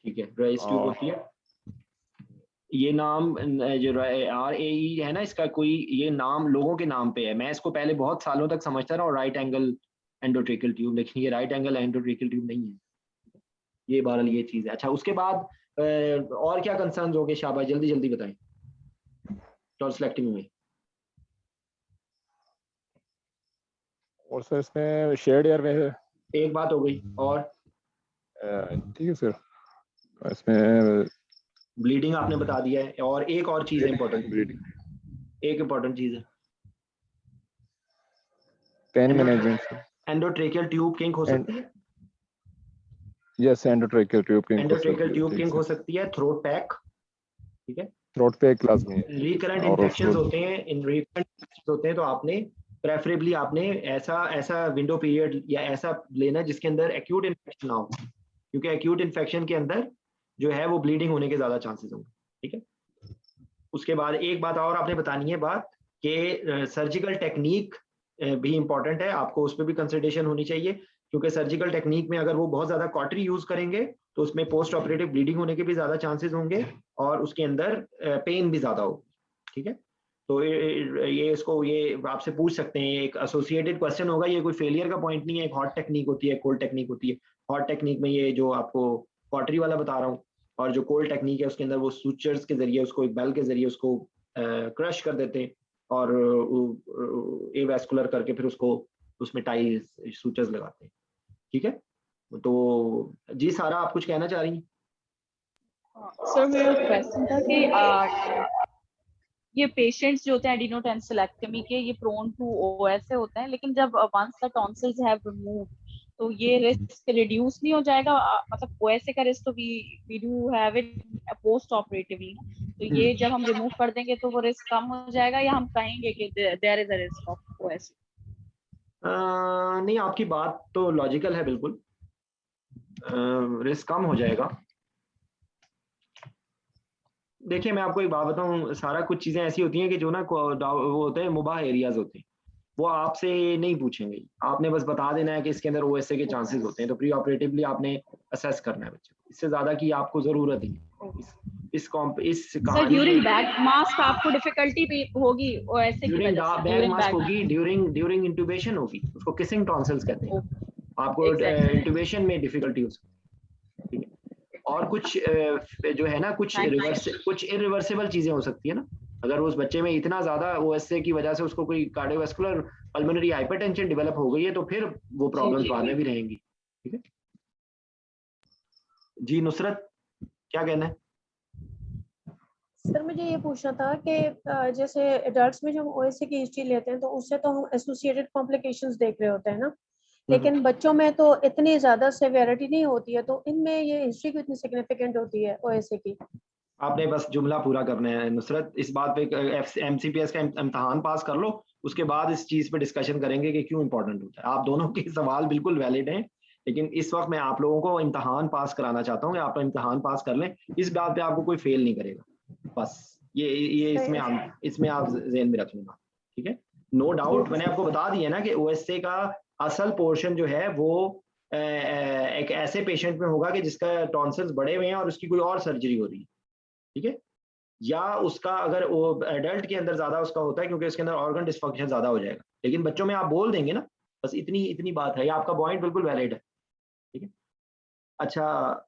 [SPEAKER 2] ठीक है, रेस ट्यूब होती है. ये नाम जो RAE है ना, इसका कोई ये नाम लोगों के नाम पे है. मैं इसको पहले बहुत सालों तक समझता रहा, राइट एंगल एंडोट्रेकियल ट्यूब, लेकिन ये राइट एंगल एंडोट्रेकियल ट्यूब नहीं है. ये बहरहाल ये चीज है. अच्छा, उसके बाद और क्या कंसर्न्स होंगे? शाबाश, जल्दी जल्दी बताएं टॉन्सिलेक्टमी में.
[SPEAKER 6] और सर इसमें शेड एयर में है.
[SPEAKER 2] एक बात हो गई. और
[SPEAKER 6] ठीक है सर. इसमें
[SPEAKER 2] ब्लीडिंग आपने बता दिया है, और एक और चीज है इंपॉर्टेंट,
[SPEAKER 6] ब्लीडिंग,
[SPEAKER 2] एक इंपॉर्टेंट चीज है
[SPEAKER 6] pain management.
[SPEAKER 2] Endotracheal tube kink हो सकती है.
[SPEAKER 6] यस, एंडोट्रेकियल ट्यूब किंक
[SPEAKER 2] हो सकती है. थ्रोट पैक, ठीक है,
[SPEAKER 6] थ्रोट पैक लाजमी है.
[SPEAKER 2] रिकरेंट इन्फेक्शंस होते हैं, इन रिकरेंट इन्फेक्शंस होते हैं, तो आपने प्रेफरेबली आपने ऐसा विंडो पीरियड या ऐसा लेना जिसके अंदर एक्यूट इन्फेक्शन ना हो, क्योंकि एक्यूट इन्फेक्शन के अंदर जो है वो ब्लीडिंग होने के ज्यादा चांसेस होंगे. ठीक है. उसके बाद एक बात और आपने बतानी है, बात कि सर्जिकल टेक्निक भी इंपॉर्टेंट है, आपको उस पर भी कंसिडरेशन होनी चाहिए, क्योंकि सर्जिकल टेक्निक में अगर वो बहुत ज्यादा कॉटरी यूज करेंगे तो उसमें पोस्ट ऑपरेटिव ब्लीडिंग होने के भी ज्यादा चांसेस होंगे, और उसके अंदर पेन भी ज्यादा होगी. ठीक है, तो ये इसको ये आपसे पूछ सकते हैं, एक एसोसिएटेड क्वेश्चन होगा, ये कोई फेलियर का पॉइंट नहीं है. एक हॉट टेक्निक होती है, कोल्ड टेक्निक होती है. हॉट टेक्निक में ये जो आपको कॉटरी वाला बता रहा हूँ, और जो कोल्ड टेक्निक है उसके अंदर वो सूचर्स के जरिए उसको, एक बेल के जरिए उसको क्रश कर देते हैं, और एवास्कुलर करके फिर उसको उसमें टाई सूचर्स लगाते हैं. ठीक है, तो जी सारा आप कुछ कहना चाह रही हैं?
[SPEAKER 3] सर मेरा क्वेश्चन था कि ये पेशेंट्स जो होते हैं एडिनोटॉन्सिलेक्टमी के, ये प्रोन टू OSA होते हैं, लेकिन जब once the tonsils have removed तो ये रिस्क रिड्यूस नहीं हो जाएगा? मतलब OSA का रिस्क तो we do have it post operatively, तो ये जब हम रिमूव कर देंगे तो वो रिस्क कम हो जाएगा, या हम कहेंगे कि there is a risk of OSA?
[SPEAKER 2] नहीं, आपकी बात तो लॉजिकल है बिल्कुल. रिस्क कम हो जाएगा. देखिए, मैं आपको एक बात बताऊं, सारा कुछ चीजें ऐसी होती हैं कि जो ना वो होते हैं मुबाह एरियाज होते हैं, वो आपसे नहीं पूछेंगे. आपने बस बता देना है कि इसके अंदर OSA के चांसेस होते हैं, तो प्री ऑपरेटिवली आपने असेस करना है बच्चे को. इससे ज्यादा की आपको जरूरत ही इस
[SPEAKER 3] सर ड्यूरिंग बैक मास्क आपको डिफिकल्टी भी होगी OSA की वजह से?
[SPEAKER 2] बैक मास्क होगी, ड्यूरिंग इंट्यूबेशन होगी, उसको किसिंग टॉन्सिल्स कहते हैं. आपको इंट्यूबेशन में डिफिकल्टी हो सकती है. और कुछ जो है ना, कुछ इरिवर्सिबल चीजें हो सकती है ना. अगर उस बच्चे में इतना ज्यादा OSA की वजह से उसको कोई कार्डियोवास्कुलर पल्मोनरी हाइपरटेंशन डेवलप हो गई है, तो फिर वो प्रॉब्लम्स बाद में भी रहेंगी. ठीक है जी. नुसरत, क्या कहना है?
[SPEAKER 1] सर मुझे ये पूछना था कि जैसे एडल्ट्स में जब OSA की हिस्ट्री लेते हैं तो उससे तो हम एसोसिएटेड कॉम्प्लिकेशंस देख रहे होते हैं ना, लेकिन बच्चों में तो इतनी ज्यादा सेवेरिटी नहीं होती है, तो इनमें ये हिस्ट्री कितनी सिग्निफिकेंट होती है OSA की?
[SPEAKER 2] आपने बस जुमला पूरा करना है नुसरत. इस बात पे MCPS का इम्तिहान पास कर लो, उसके बाद इस चीज पे डिस्कशन करेंगे कि क्यों इंपॉर्टेंट होता है. आप दोनों के सवाल बिल्कुल वैलिड हैं, लेकिन इस वक्त मैं आप लोगों को इम्तहान पास कराना चाहता हूँ, आप इम्तहान पास कर लें, इस बात पे आपको कोई फेल नहीं करेगा, बस ये इसमें आप ज़हन में रख लेना, ठीक है। नो डाउट मैंने आपको बता दिया ना कि ओएसए का असल पोर्शन जो है वो एक ऐसे पेशेंट में होगा कि जिसका टॉन्सिल्स बढ़े हुए हैं और उसकी कोई और सर्जरी हो रही है, ठीक है, या उसका अगर वो एडल्ट के अंदर ज्यादा उसका होता है क्योंकि उसके अंदर ऑर्गन डिस्फंक्शन ज्यादा हो जाएगा, लेकिन बच्चों में आप बोल देंगे ना, बस इतनी बात है, या आपका पॉइंट बिल्कुल वैलिड है, ठीक है। अच्छा,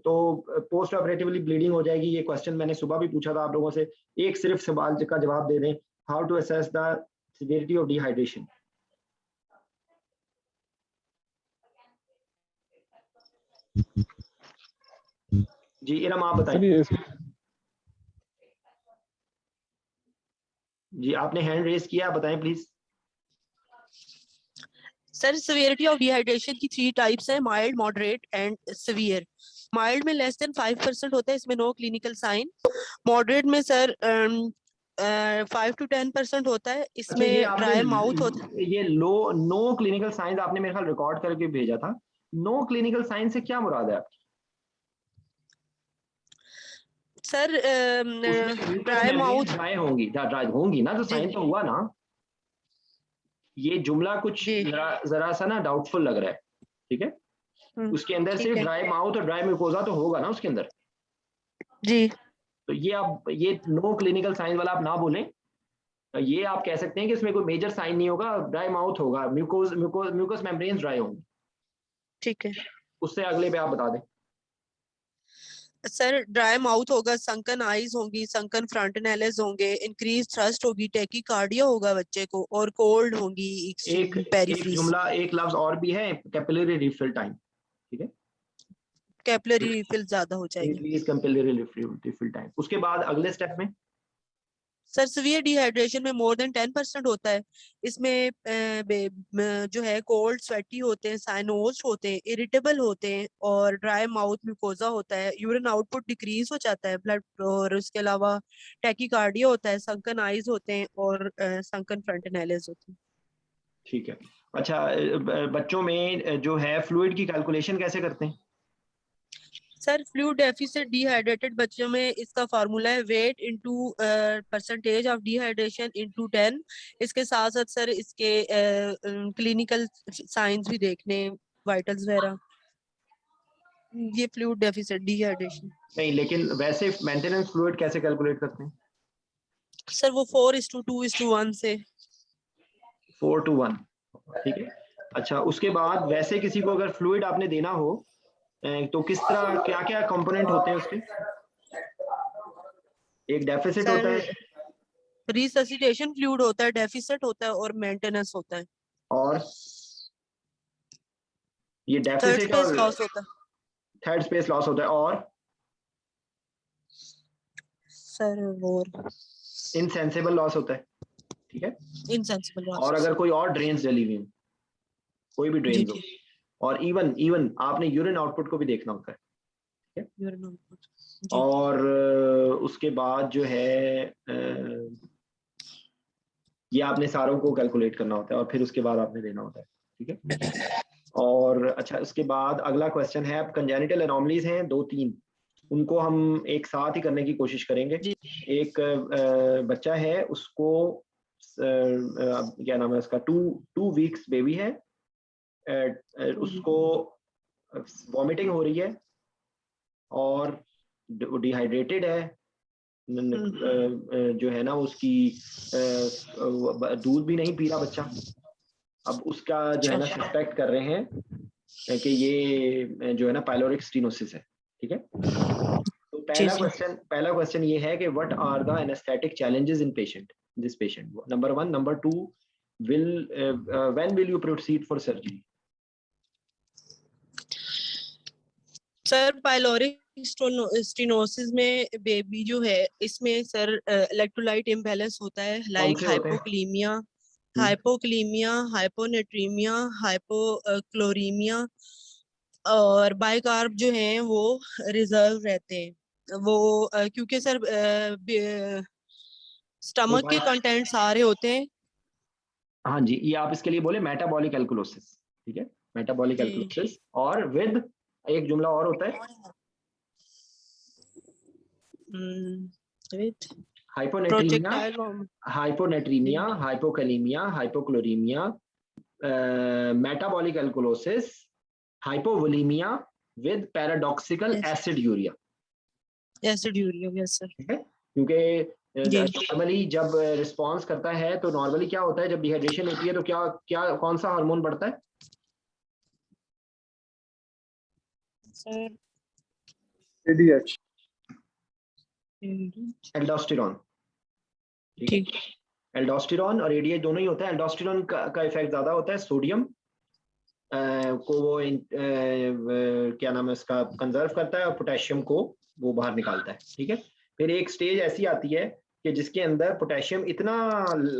[SPEAKER 2] तो पोस्ट ऑपरेटिवली ब्लीडिंग हो जाएगी, ये क्वेश्चन मैंने सुबह भी पूछा था आप लोगों से, एक सिर्फ सवाल का जवाब दे दें, how to assess the severity of dehydration. जी इरम आप बताइए। जी आपने हैंड रेज किया, बताएं please.
[SPEAKER 7] Sir severity of dehydration की 3 टाइप्स हैं, mild, moderate and severe. Mild में लेस देन 5% होता है, इसमें नो क्लिनिकल साइन। मॉडरेट में सर 5 to 10% होता है, इसमें ड्राई माउथ होता है।
[SPEAKER 2] ये नो क्लिनिकल साइंस आपने मेरे ख्याल रिकॉर्ड करके भेजा था, नो क्लिनिकल साइंस से क्या मुराद है आपकी?
[SPEAKER 7] सर ड्राई माउथ
[SPEAKER 2] ड्राई होंगी ना, तो साइन तो हुआ ना। ये जुमला कुछ जरा सा ना डाउटफुल लग रहा है, ठीक है। उसके अंदर सिर्फ ड्राई माउथ और ड्राई म्यूकोजा तो होगा ना उसके अंदर
[SPEAKER 7] जी।
[SPEAKER 2] तो ये नो क्लिनिकल साइन वाला आप ना बोलें, ये आप कह सकते हैं कि इसमें कोई मेजर साइन नहीं होगा, ड्राई माउथ होगा, म्यूकस मेम्ब्रेन्स ड्राई होंगे,
[SPEAKER 7] ठीक है।
[SPEAKER 2] उससे अगले पे आप बता दें।
[SPEAKER 7] सर ड्राई माउथ होगा, संकन आईज होंगी, संकन फ्रंटनेलेस होंगे, इंक्रीज थ्रस्ट होगी, टैकीकार्डिया होगा बच्चे को, और कोल्ड होंगी
[SPEAKER 2] एक जुमला, एक लफ्ज और भी है, कैपिलरी रिफिल टाइम, ठीक है,
[SPEAKER 7] कैपिलरी रिफिल ज्यादा हो जाएगी,
[SPEAKER 2] इंक्रीज कैपिलरी रिफिल टाइम। उसके बाद अगले स्टेप में
[SPEAKER 7] सर सीवियर डिहाइड्रेशन में मोर देन 10% होता है, इसमें जो है कोल्ड स्वेटी होते हैं, साइनोज होते हैं, इरिटेबल होते हैं, और ड्राई माउथ म्यूकोजा होता है, यूरिन आउटपुट डिक्रीज हो जाता है ब्लड, और उसके अलावा टैकीकार्डिया होता है, संकन आईज होते हैं, और संकन फ्रंटनेलेस होते हैं।
[SPEAKER 2] ठीक है। अच्छा, बच्चों में जो है फ्लूइड की कैलकुलेशन कैसे करते हैं?
[SPEAKER 7] सर फ्लूइड डेफिसिट डिहाइड्रेटेड बच्चों में इसका फार्मूला है weight into percentage of dehydration into 10। इसके साथ साथ सर इसके क्लिनिकल साइंस भी देखने, वाइटल्स वगैरह, ये फ्लूइड डेफिसिट डिहाइड्रेशन।
[SPEAKER 2] नहीं, लेकिन वैसे मेंटेनेंस फ्लूइड कैसे कैलकुलेट करते हैं?
[SPEAKER 7] सर वो 4:2:1 से
[SPEAKER 2] 4:1, ठीक है। अच्छा, उसके बाद वैसे किसी को अगर फ्लूइड आपने देना हो तो किस तरह, क्या क्या कंपोनेंट होते हैं उसके? एक डेफिसिट होता है,
[SPEAKER 7] रिससिटेशन फ्लूइड होता है, डेफिसिट होता है, और मेंटेनेंस होता है,
[SPEAKER 2] और ये
[SPEAKER 7] थर्ड
[SPEAKER 2] डेफिसिट
[SPEAKER 7] स्पेस
[SPEAKER 2] और
[SPEAKER 7] लॉस होता है,
[SPEAKER 2] थर्ड स्पेस लॉस होता है, और
[SPEAKER 7] सर वो
[SPEAKER 2] इनसेंसिबल लॉस होता है, ठीक है।
[SPEAKER 7] इनसेंसिबल लॉस,
[SPEAKER 2] और अगर कोई और ड्रेन्स डली हुई हो, कोई भी ड्रेन्स हो, और इवन आपने यूरिन आउटपुट को भी देखना होता है, ठीक है। और उसके बाद जो है ये आपने सारों को कैलकुलेट करना होता है, और फिर उसके बाद आपने देना होता है, ठीक है। और अच्छा, उसके बाद अगला क्वेश्चन है, अब कंजेनिटल एनोमलीज हैं 2-3, उनको हम एक साथ ही करने की कोशिश करेंगे। एक बच्चा है, उसको क्या नाम है उसका, 2 वीक्स बेबी है, उसको वॉमिटिंग हो रही है और डिहाइड्रेटेड है, जो है ना उसकी दूध भी नहीं पी रहा बच्चा। अब उसका जो है ना सस्पेक्ट कर रहे हैं कि ये जो है ना पाइलोरिक स्टेनोसिस है, ठीक है। तो पहला क्वेश्चन ये है कि what are the anaesthetic challenges in this patient, number 1। Number 2, when will you proceed for surgery?
[SPEAKER 7] Sir pyloric stenosis में बेबी जो है, इसमें सर इलेक्ट्रोलाइट इम्बैलेंस होता है, लाइक हाइपोक्लीमिया, हाइपोनेट्रीमिया, हाइपोक्लोरीमिया, और बाइकार्ब जो हैं वो रिजर्व रहते हैं, वो क्योंकि सर स्टमक के कंटेंट सारे होते हैं।
[SPEAKER 2] हाँ जी, ये आप इसके लिए बोले मेटाबॉलिक एल्कलोसिस, ठीक है। मेटाबॉलिक
[SPEAKER 7] जी।
[SPEAKER 2] एल्कलोसिस, और विद एक जुमला और होता है
[SPEAKER 7] with
[SPEAKER 2] hyponatraemia,
[SPEAKER 7] projectile vom-
[SPEAKER 2] hyponatraemia, hypokalaemia, hypochloraemia, metabolic alkalosis, hypovolaemia with paradoxical
[SPEAKER 7] Yes.
[SPEAKER 2] Aciduria.
[SPEAKER 7] aciduria, yes sir.
[SPEAKER 2] ठीक है, क्योंकि
[SPEAKER 7] जी।
[SPEAKER 2] नॉर्मली जब रिस्पॉन्स करता है तो नॉर्मली क्या होता है, जब डिहाइड्रेशन होती है तो क्या क्या कौन सा हार्मोन बढ़ता है?
[SPEAKER 7] Sir,
[SPEAKER 4] ADH।
[SPEAKER 2] एल्डोस्टेरॉन। ठीक है,
[SPEAKER 7] ठीक।
[SPEAKER 2] एल्डोस्टेरॉन और एडीएच दोनों ही होता है। एल्डोस्टेरॉन का इफेक्ट ज्यादा होता है, सोडियम को वो क्या नाम है उसका, कंजर्व करता है, और पोटेशियम को वो बाहर निकालता है। ठीक है, फिर एक स्टेज ऐसी आती है कि जिसके अंदर पोटेशियम इतना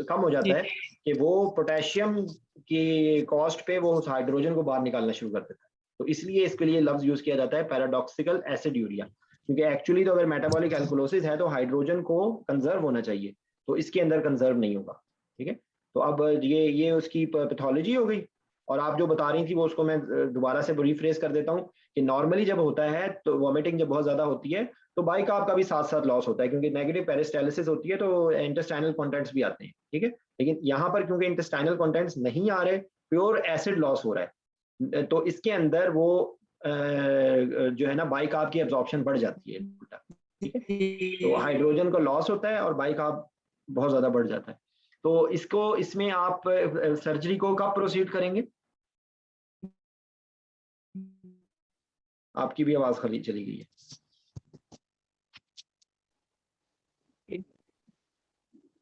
[SPEAKER 2] कम हो जाता है कि वो पोटेशियम की कॉस्ट पे वो उस हाइड्रोजन को बाहर निकालना शुरू कर देता है। तो इसलिए इसके लिए लफ्ज यूज किया जाता है पैराडॉक्सिकल एसिड यूरिया, क्योंकि एक्चुअली तो अगर मेटाबॉलिक एल्कोलोसिस है तो हाइड्रोजन को कंजर्व होना चाहिए, तो इसके अंदर कंजर्व नहीं होगा। ठीक है, तो अब ये उसकी पैथोलॉजी हो गई। और आप जो बता रही थी वो उसको मैं दोबारा से रिफ्रेश कर देता हूँ कि नॉर्मली जब होता है तो वॉमिटिंग जब बहुत ज्यादा होती है तो बाइकार्ब का भी साथ साथ लॉस होता है, क्योंकि नेगेटिव पेरिस्टालिसिस होती है तो इंटेस्टाइनल कंटेंट्स भी आते हैं। ठीक है, लेकिन यहाँ पर क्योंकि इंटेस्टाइनल कंटेंट्स नहीं आ रहे, प्योर एसिड लॉस हो रहा है, तो इसके अंदर वो जो है ना बाइकार्ब की एब्जॉर्प्शन बढ़ जाती है। ठीक है, तो हाइड्रोजन का लॉस होता है और बाइकार्ब बहुत ज्यादा बढ़ जाता है। तो इसको इसमें आप सर्जरी को कब प्रोसीड करेंगे? आपकी भी आवाज खाली चली गई है।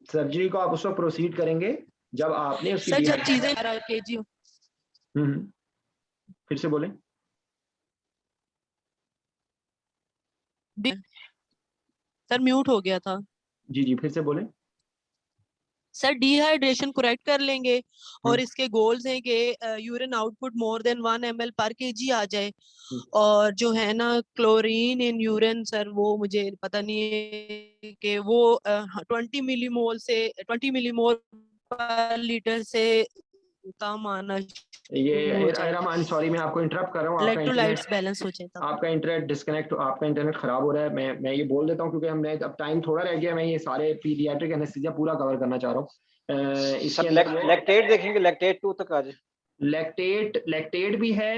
[SPEAKER 2] सर्जरी को आप उस वक्त प्रोसीड करेंगे जब आपने उसकी
[SPEAKER 7] सर जब चीजें केजी
[SPEAKER 2] फिर से बोलें।
[SPEAKER 7] सर म्यूट हो गया था।
[SPEAKER 2] जी जी, फिर से बोलें।
[SPEAKER 7] सर डिहाइड्रेशन करेक्ट कर लेंगे और इसके गोल्स हैं कि urine output more than 1 ml पर केजी आ जाए, और जो है ना क्लोरीन इन यूरिन सर वो मुझे पता नहीं है कि वो 20 मिलीमोल पर लीटर से कम आना
[SPEAKER 2] ये सॉरी मैं आपको इंटरप्ट कर रहा हूँ, आपका
[SPEAKER 7] इलेक्ट्रोलाइट्स बैलेंस हो जाए तब।
[SPEAKER 2] आपका इंटरनेट डिस्कनेक्ट, आपका इंटरनेट खराब हो रहा है। मैं ये बोल देता हूँ क्योंकि हमने अब टाइम थोड़ा रह गया, मैं ये सारे पीडियाट्रिक एनेस्थीसिया पूरा कवर करना चाह रहा हूँ। इसके
[SPEAKER 5] लैक्टेट देखेंगे, लैक्टेट 2 तक आ जाए।
[SPEAKER 2] लैक्टेट भी है,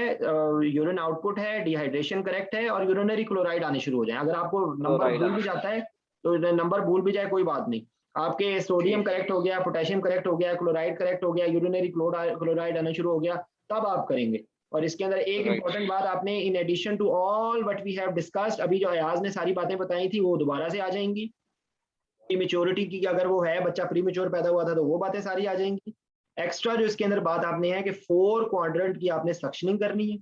[SPEAKER 2] यूरिन आउटपुट है, डिहाइड्रेशन करेक्ट है, और यूरिनरी क्लोराइड आने शुरू हो जाए। अगर आपको नंबर भूल भी जाता है तो नंबर भूल भी जाए कोई बात नहीं, आपके सोडियम करेक्ट हो गया, पोटेशियम करेक्ट हो गया, क्लोराइड करेक्ट हो गया, यूरिनरी क्लोराइड आना शुरू हो गया, तब आप करेंगे। और इसके अंदर एक इंपॉर्टेंट बात आपने, in addition to all what we have discussed, अभी जो अयाज ने सारी बातें बताई थी वो दोबारा से आ जाएंगी। प्रीमेच्योरिटी की अगर वो है, बच्चा प्रीमेच्योर पैदा हुआ था तो वो बातें सारी आ जाएंगी। एक्स्ट्रा जो इसके अंदर बात आपने है कि 4 क्वाड्रेंट की आपने सक्शनिंग करनी है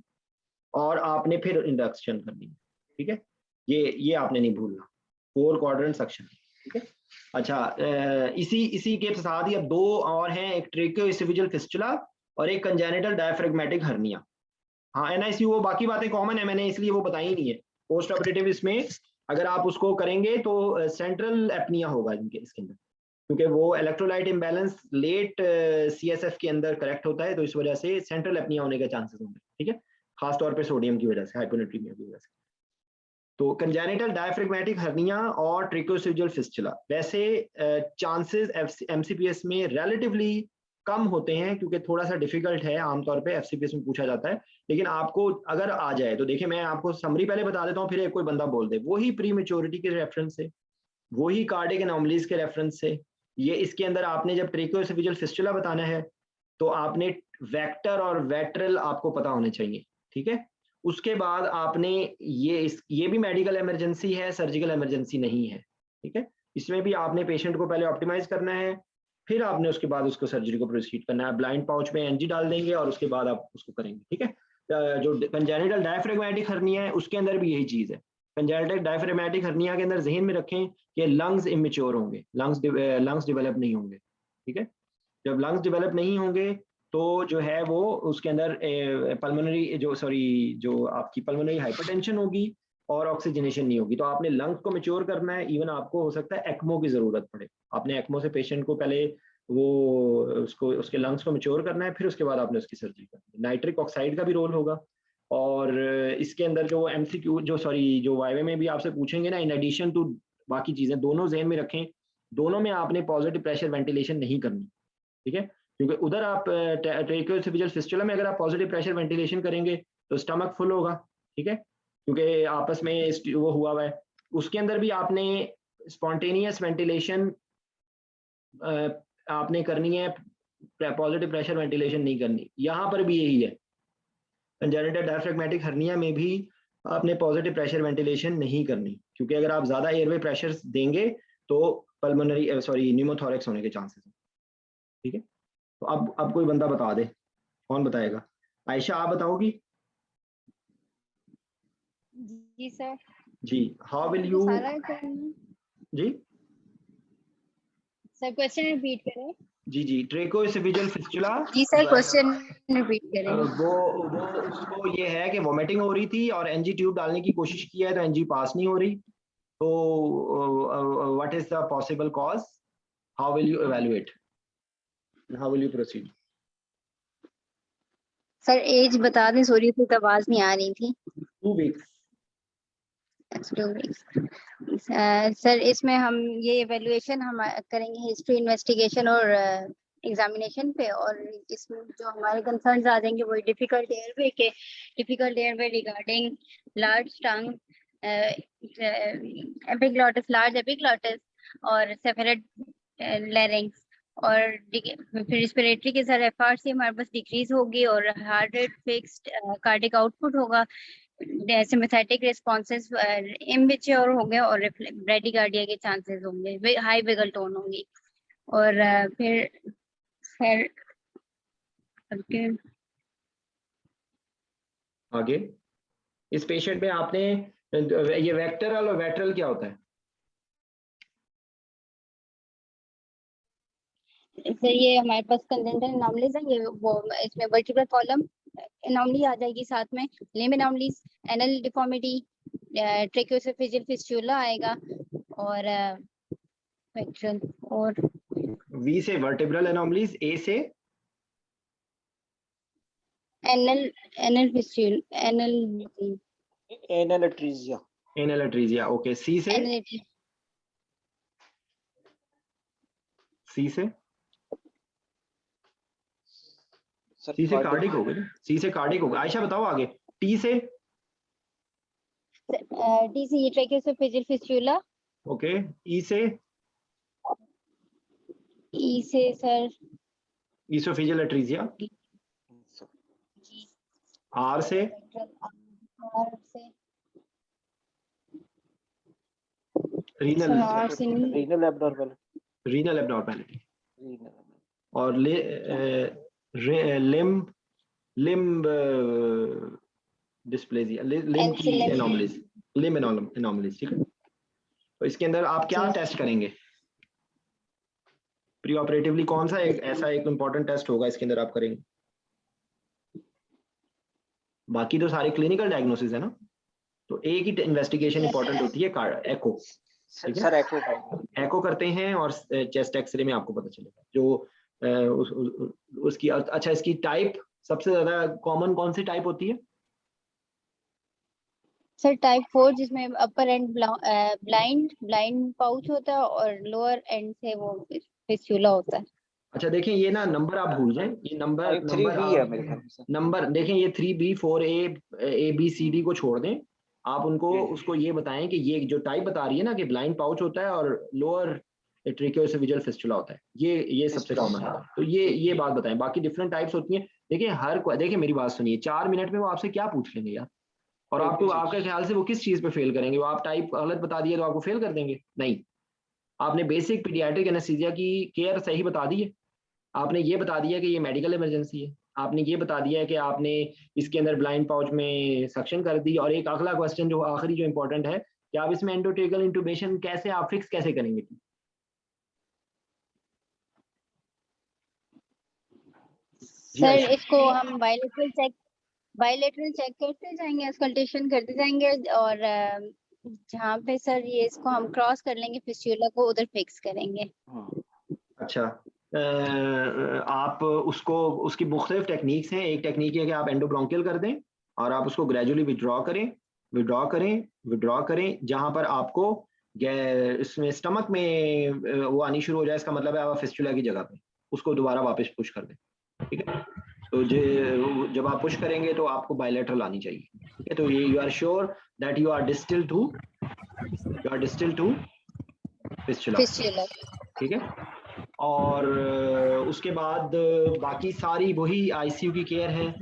[SPEAKER 2] और आपने फिर इंडक्शन करनी है। ठीक है, ये आपने नहीं भूलना, 4 क्वाड्रेंट सक्शन। ठीक है, अच्छा, इसी के साथ ही अब 2 और हैं, एक ट्रेकियोइसोफेजियल फिस्टुला और एक कंजेनिटल डायफ्रेगमेटिक हर्निया। हाँ, एनआईसीयू वो बाकी बातें कॉमन है, मैंने इसलिए वो बताई नहीं है। पोस्ट ऑपरेटिव इसमें अगर आप उसको करेंगे तो सेंट्रल एपनिया होगा इसके अंदर, क्योंकि वो इलेक्ट्रोलाइट इम्बैलेंस लेट सीएसएफ के अंदर करेक्ट होता है, तो इस वजह से सेंट्रल एपनिया होने के चांसेस होंगे। ठीक है, खासतौर पे सोडियम की वजह से, हाइपोनेट्रीमिया की वजह से। तो कंजेनिटल डायफ्रेगमेटिक हर्निया और ट्रेकियोइसोफेजियल फिस्टुला, वैसे चांसेस एमसीपीएस में रिलेटिवली कम होते हैं क्योंकि थोड़ा सा डिफिकल्ट है, आमतौर पे एफसीपीएस में पूछा जाता है। लेकिन आपको अगर आ जाए तो देखिए, मैं आपको समरी पहले बता देता हूँ, फिर एक कोई बंदा बोल दे, वही प्री मेच्योरिटी के रेफरेंस से, वही कार्डियक एनोमलीज के रेफरेंस से, ये इसके अंदर आपने जब ट्रेकियोइसोफेजियल फिस्टुला बताना है तो आपने वेक्टर और वेट्रल आपको पता होने चाहिए। ठीक है, उसके बाद आपने ये भी मेडिकल इमरजेंसी है, सर्जिकल इमरजेंसी नहीं है। ठीक है, इसमें भी आपने पेशेंट को पहले ऑप्टिमाइज करना है, फिर आपने उसके बाद उसको सर्जरी को प्रोसीड करना है। ब्लाइंड पाउच में एनजी डाल देंगे और उसके बाद आप उसको करेंगे। ठीक है, जो कंजेनिटल डायफ्रेगमेटिक हर्निया है उसके अंदर भी यही चीज है। कंजेनिटल डायफ्रेगमेटिक हर्निया के अंदर ज़हन में रखें कि लंग्स इमेच्योर होंगे, लंग्स डेवलप नहीं होंगे। ठीक है, जब लंग्स डेवलप नहीं होंगे तो जो है वो उसके अंदर पल्मोनरी जो आपकी पल्मोनरी हाइपरटेंशन होगी और ऑक्सीजनेशन नहीं होगी। तो आपने लंग्स को मैच्योर करना है। इवन आपको हो सकता है एक्मो की जरूरत पड़े, आपने एक्मो से पेशेंट को पहले वो उसको उसके लंग्स को मैच्योर करना है, फिर उसके बाद आपने उसकी सर्जरी करनी है। नाइट्रिक ऑक्साइड का भी रोल होगा। और इसके अंदर जो एमसीक्यू जो वाइवे में भी आपसे पूछेंगे ना, इन एडिशन टू बाकी चीजें, दोनों ज़हन में रखें, दोनों में आपने पॉजिटिव प्रेशर वेंटिलेशन नहीं करनी, ठीक है? क्योंकि उधर आप ट्रेकियोसेफेजियल फिस्टुला में अगर आप पॉजिटिव प्रेशर वेंटिलेशन करेंगे तो स्टमक फुल होगा, ठीक है? क्योंकि आपस में वो हुआ हुआ है। उसके अंदर भी आपने स्पॉन्टेनियस वेंटिलेशन आपने करनी है, पॉजिटिव प्रेशर वेंटिलेशन नहीं करनी। यहाँ पर भी यही है, कंजेनिटल डायफ्रेगमेटिक हर्निया में भी आपने पॉजिटिव प्रेशर वेंटिलेशन नहीं करनी, क्योंकि अगर आप ज्यादा एयरवे प्रेशर देंगे तो पल्मोनरी न्यूमोथोरैक्स होने के चांसेस हैं, ठीक है? तो अब कोई बंदा बता दे, कौन बताएगा? आयशा आप बताओगी?
[SPEAKER 8] जी सर।
[SPEAKER 2] जी, हाउ विल यू? जी
[SPEAKER 8] सर क्वेश्चन रिपीट करें।
[SPEAKER 2] जी, ट्रेकोएसेफेजियल फिस्टुला।
[SPEAKER 8] जी सर क्वेश्चन रिपीट करें।
[SPEAKER 2] वो उसको ये है कि वोमिटिंग हो रही थी और एनजी ट्यूब डालने की कोशिश की है तो एनजी पास नहीं हो रही, तो what is the possible cause? How will you evaluate? How will you proceed?
[SPEAKER 8] Sir as बता दें, सॉरी तो आवाज नहीं आ रही थी।
[SPEAKER 2] 2 वीक्स।
[SPEAKER 8] सर इसमें हम ये इवैल्यूएशन हम करेंगे हिस्ट्री, इन्वेस्टिगेशन और एग्जामिनेशन पे, और इसमें जो हमारे कंसर्न्स आ जाएंगे वो डिफिकल्ट एयरवे रिगार्डिंग लार्ज टंग, एपिग्लॉटिस, लार्ज एपिग्लॉटिस और सेफरेट लैरिंग्स, और फिर रिस्पिरेटरी के सर एफआरसी हमारे पास डिक्रीज होगी और heart rate fixed, cardiac output होगा, सिम्पैथेटिक रिस्पॉन्सेस इमेच्योर होंगे और ब्रेडिकार्डिया के चांसेस होंगे, हाई विगल टोन होंगी, और फिर
[SPEAKER 2] आगे इस पेशेंट में आपने ये वेक्टरल और वेट्रल क्या होता है?
[SPEAKER 8] सर ये हमारे पास कंजेनिटल एनोमलीज है, ये वो इसमें वर्टिब्रल कॉलम एनोमली आ जाएगी, साथ में limb anomalies, anal deformity, tracheoesophageal fistula आएगा, और वेक्टरल, और
[SPEAKER 2] वी से वर्टिब्रल एनोमलीज, ए से
[SPEAKER 8] anal fistula,
[SPEAKER 5] anal atresia.
[SPEAKER 2] Anal atresia, okay. C से? सी से? सी से कार्डिक हो गया, सी से कार्डिक हो गया। आयशा बताओ आगे। टी से?
[SPEAKER 8] टी से ट्रेकियोसेफेजियल फिस्टुला,
[SPEAKER 2] ओके। ई से?
[SPEAKER 8] ई से सर
[SPEAKER 2] ईसोफेजियल एट्रीजिया। आर से?
[SPEAKER 8] आर से
[SPEAKER 5] रीनल
[SPEAKER 2] एब्नॉर्मैलिटी। और लिम्ब डिस्प्लेजिया, लिम्ब की एनोमलीज, लिम्ब एनोमलीज, ठीक है? तो इसके अंदर आप क्या टेस्ट करेंगे प्री ऑपरेटिवली? कौन सा ऐसा एक इंपॉर्टेंट टेस्ट होगा इसके अंदर आप करेंगे? बाकी तो सारे क्लिनिकल डायग्नोसिस है ना, तो एक ही इन्वेस्टिगेशन इंपॉर्टेंट होती है, एको, ठीक है?
[SPEAKER 5] सर
[SPEAKER 2] एको करते हैं और चेस्ट एक्सरे में आपको पता चलेगा जो उसकी। अच्छा, इसकी टाइप सबसे ज्यादा कॉमन कौन सी टाइप होती है?
[SPEAKER 8] सर टाइप 4, जिसमें अपर एंड ब्लाइंड पाउच होता है और लोअर एंड से वो फिस्टुला होता है।
[SPEAKER 2] अच्छा देखिए, ये ना नंबर आप भूल जाएं, ये नंबर
[SPEAKER 5] 3B है मेरे ख्याल से।
[SPEAKER 2] नंबर देखें, ये 3B 4A ABCD को छोड़ दें, आप उनको उसको ये बताएं कि ये जो टाइप बता रही है ना कि ब्लाइंड पाउच होता है और लोअर ट्रेकियोसेफेजियल फिस्टुला होता है, ये सबसे कॉमन है। तो ये बात बताएं, बाकी डिफरेंट टाइप्स होती हैं। देखिए मेरी बात सुनिए, 4 मिनट में वो आपसे क्या पूछ लेंगे यार, और आपको आपके ख्याल से वो किस चीज पे फेल करेंगे? वो आप टाइप गलत बता दिए तो आपको फेल कर देंगे? नहीं, आपने बेसिक पीडियाट्रिक एनेस्थीसिया की केयर सही बता दी है, आपने ये बता दिया कि ये मेडिकल इमरजेंसी है, आपने ये बता दिया है कि आपने इसके अंदर ब्लाइंड पाउच में सक्शन कर दी। और एक अगला क्वेश्चन जो आखिरी जो इंपॉर्टेंट है कि आप इसमें एंडोट्रेकल इंटुबेशन कैसे आप फिक्स कैसे करेंगे?
[SPEAKER 8] सर इसको हम बायलेटरल चेक करते जाएंगे, अस्कल्टेशन करते जाएंगे, और जहाँ पे सर ये इसको हम क्रॉस कर लेंगे फिस्टुला को, उधर फिक्स करेंगे।
[SPEAKER 2] अच्छा, आप उसको, उसकी मुख्तलिफ टेक्निक्स हैं। एक टेक्निक है कि आप एंडोब्रोंकियल कर दें और आप उसको ग्रेजुअली विड्रॉ करें, विड्रॉ करें, विड्रॉ करें, जहां पर आपको इसमें स्टमक में वो आनी शुरू हो जाए, इसका मतलब है आप फिस्टुला की जगह पे उसको दोबारा वापस पुश कर दें। ठीक है, तो जब आप पुश करेंगे तो आपको बायलैटरल आनी चाहिए। ठीक है, तो ये you are sure that you are distal to fistula. ठीक है, और उसके बाद बाकी सारी वही आईसीयू की केयर है,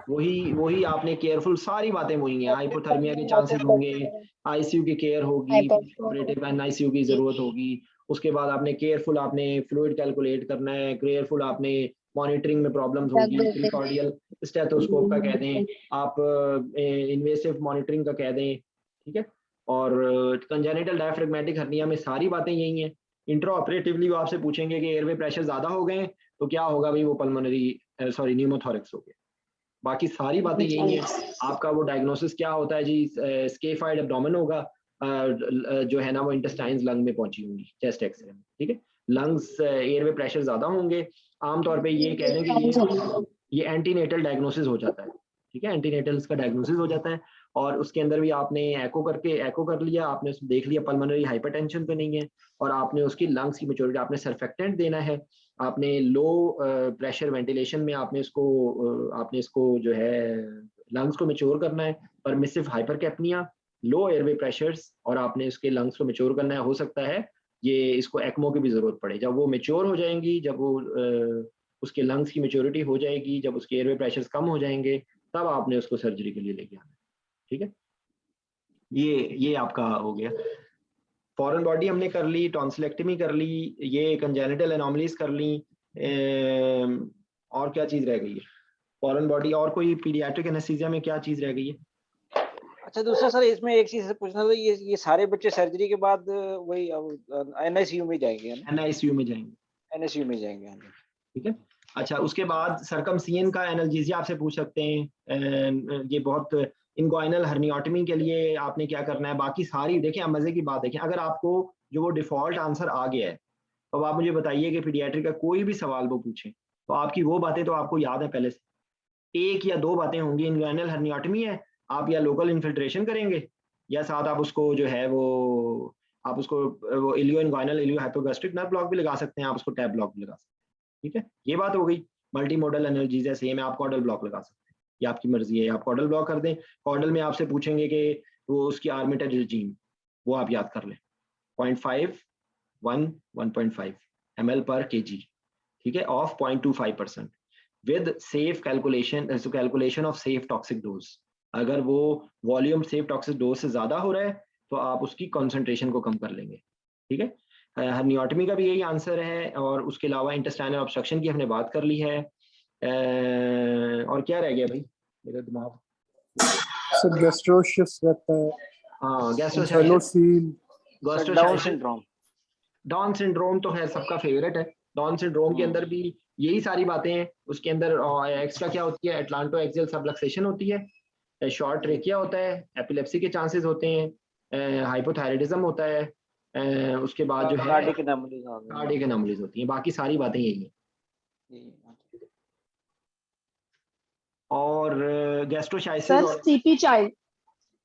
[SPEAKER 2] वही आपने केयरफुल, सारी बातें वही हैं। हाइपोथर्मिया के चांसेस होंगे, आईसीयू की केयर होगी, ऑपरेटिव एनआईसीयू की जरूरत होगी। उसके बाद आपने केयरफुल, आपने फ्लूइड कैलकुलेट करना है, केयरफुल आपने मॉनिटरिंग में प्रॉब्लम्स होगी, प्रीकॉर्डियल स्टेथोस्कोप का कह दें आप, इन्वेसिव मॉनिटरिंग का कह दें। ठीक है, और कंजेनिटल डायफ्रेगमेटिक हर्निया में सारी बातें यही हैं। इंट्रा ऑपरेटिवली वो आपसे पूछेंगे कि एयरवे प्रेशर ज्यादा हो गए तो क्या होगा भाई, वो पल्मोनरी न्यूमोथोरिक्स हो गया। बाकी सारी बातें यही हैं। आपका वो डायग्नोसिस क्या होता है जी, स्केफाइड एब्डोमेन होगा, जो है ना वो इंटेस्टाइन्स लंग में पहुंची होंगी चेस्ट एक्सरे में। ठीक है, लंग्स एयरवे प्रेशर ज्यादा होंगे, आमतौर पे ये कह दें कि ये एंटीनेटल डायग्नोसिस हो जाता है। ठीक है, एंटीनेटल्स का डायग्नोसिस हो जाता है, और उसके अंदर भी आपने एको कर लिया, आपने देख लिया पल्मोनरी हाइपरटेंशन तो नहीं है, और आपने उसकी लंग्स की मैच्योरिटी, आपने सर्फेक्टेंट देना है, आपने लो प्रेशर वेंटिलेशन में आपने इसको जो है लंग्स को मैच्योर करना है, परमिसिव हाइपरकैप्निया, लो एयरवे प्रेशर्स, और आपने इसके लंग्स को मैच्योर करना है। हो सकता है ये इसको एक्मो की भी जरूरत पड़े। जब वो मैच्योर हो जाएंगी, जब वो उसके लंग्स की मैच्योरिटी हो जाएगी, जब उसके एयरवे प्रेशर्स कम हो जाएंगे, तब आपने उसको सर्जरी के लिए लेके आना है। ठीक है, ये आपका हो गया। फॉरेन बॉडी हमने कर ली, टॉन्सिलेक्टमी कर ली, ये कंजेनिटल एनोमलीज कर ली, और क्या चीज रह गई है फॉरेन बॉडी? और कोई पीडियाट्रिक एनेस्थीसिया में क्या चीज रह गई है?
[SPEAKER 5] अच्छा, दूसरा सर इसमें एक चीज पूछना था, ये सारे बच्चे सर्जरी के बाद वही एनआईसीयू में जाएंगे?
[SPEAKER 2] एनआईसीयू में जाएंगे,
[SPEAKER 5] एनआईसीयू में जाएंगे।
[SPEAKER 2] ठीक है। अच्छा, उसके बाद सर्कमसियन का एनाल्जेसिया आपसे पूछ सकते हैं। ये बहुत इनगोइनल हर्नियोटमी के लिए आपने क्या करना है। बाकी सारी देखें, अब मजे की बात देखें, अगर आपको जो वो डिफॉल्ट आंसर आ गया है, तो आप मुझे बताइए कि पीडियाट्रिक का कोई भी सवाल वो पूछे तो आपकी वो बातें तो आपको याद है पहले से। एक या दो बातें होंगी, इनगोइनल हर्नियोटमी है, आप या लोकल इन्फिल्ट्रेशन करेंगे, या साथ आप उसको जो है वो इलियो इनगोइनल इलियो हाइपोगैस्ट्रिक नर्व ब्लॉक भी लगा सकते हैं, आप उसको टैब ब्लॉक भी लगा सकते हैं। ठीक है, ये बात हो गई। मल्टी मॉडल एनाल्जेसिया सेम है, आप कॉर्डल ब्लॉक लगा सकते हैं, ये आपकी मर्जी है, आप कॉर्डल ब्लॉक कर दें। कॉर्डल में आपसे पूछेंगे कि वो उसकी आर्मेटेड रिजीम, वो आप याद कर लें, 0.5 1.5 ml per kg, ठीक है, of 0.25% with safe calculation of safe toxic dose. अगर वो वॉल्यूम सेफ टॉक्सिक डोज से ज्यादा हो रहा है तो आप उसकी कॉन्सेंट्रेशन को कम कर लेंगे। ठीक है, हर्नियोटमी का भी यही आंसर है। और उसके अलावा इंटेस्टाइनल ऑब्स्ट्रक्शन की हमने बात कर ली है। और क्या रह गया भाई मेरा दिमाग?
[SPEAKER 4] सर गैस्ट्रोशियस रहता है।
[SPEAKER 2] हाँ,
[SPEAKER 5] डाउन सिंड्रोम।
[SPEAKER 2] डाउन सिंड्रोम तो है सबका फेवरेट है। डाउन सिंड्रोम के अंदर भी यही सारी बातें हैं। उसके अंदर एक्स्ट्रा क्या होती है, एटलांटो एक्सियल सबलक्सेशन होती है, शॉर्ट ट्रेकिया होता है, एपिलेप्सी के चांसेस होते हैं, हाइपोथायराइडिज्म होता है, उसके बाद जो है कार्डियक एनोमलीज होती हैं। बाकी सारी बातें यही हैं। और गैस्ट्रोशाइसिस
[SPEAKER 3] सर सीपी चाइल्ड,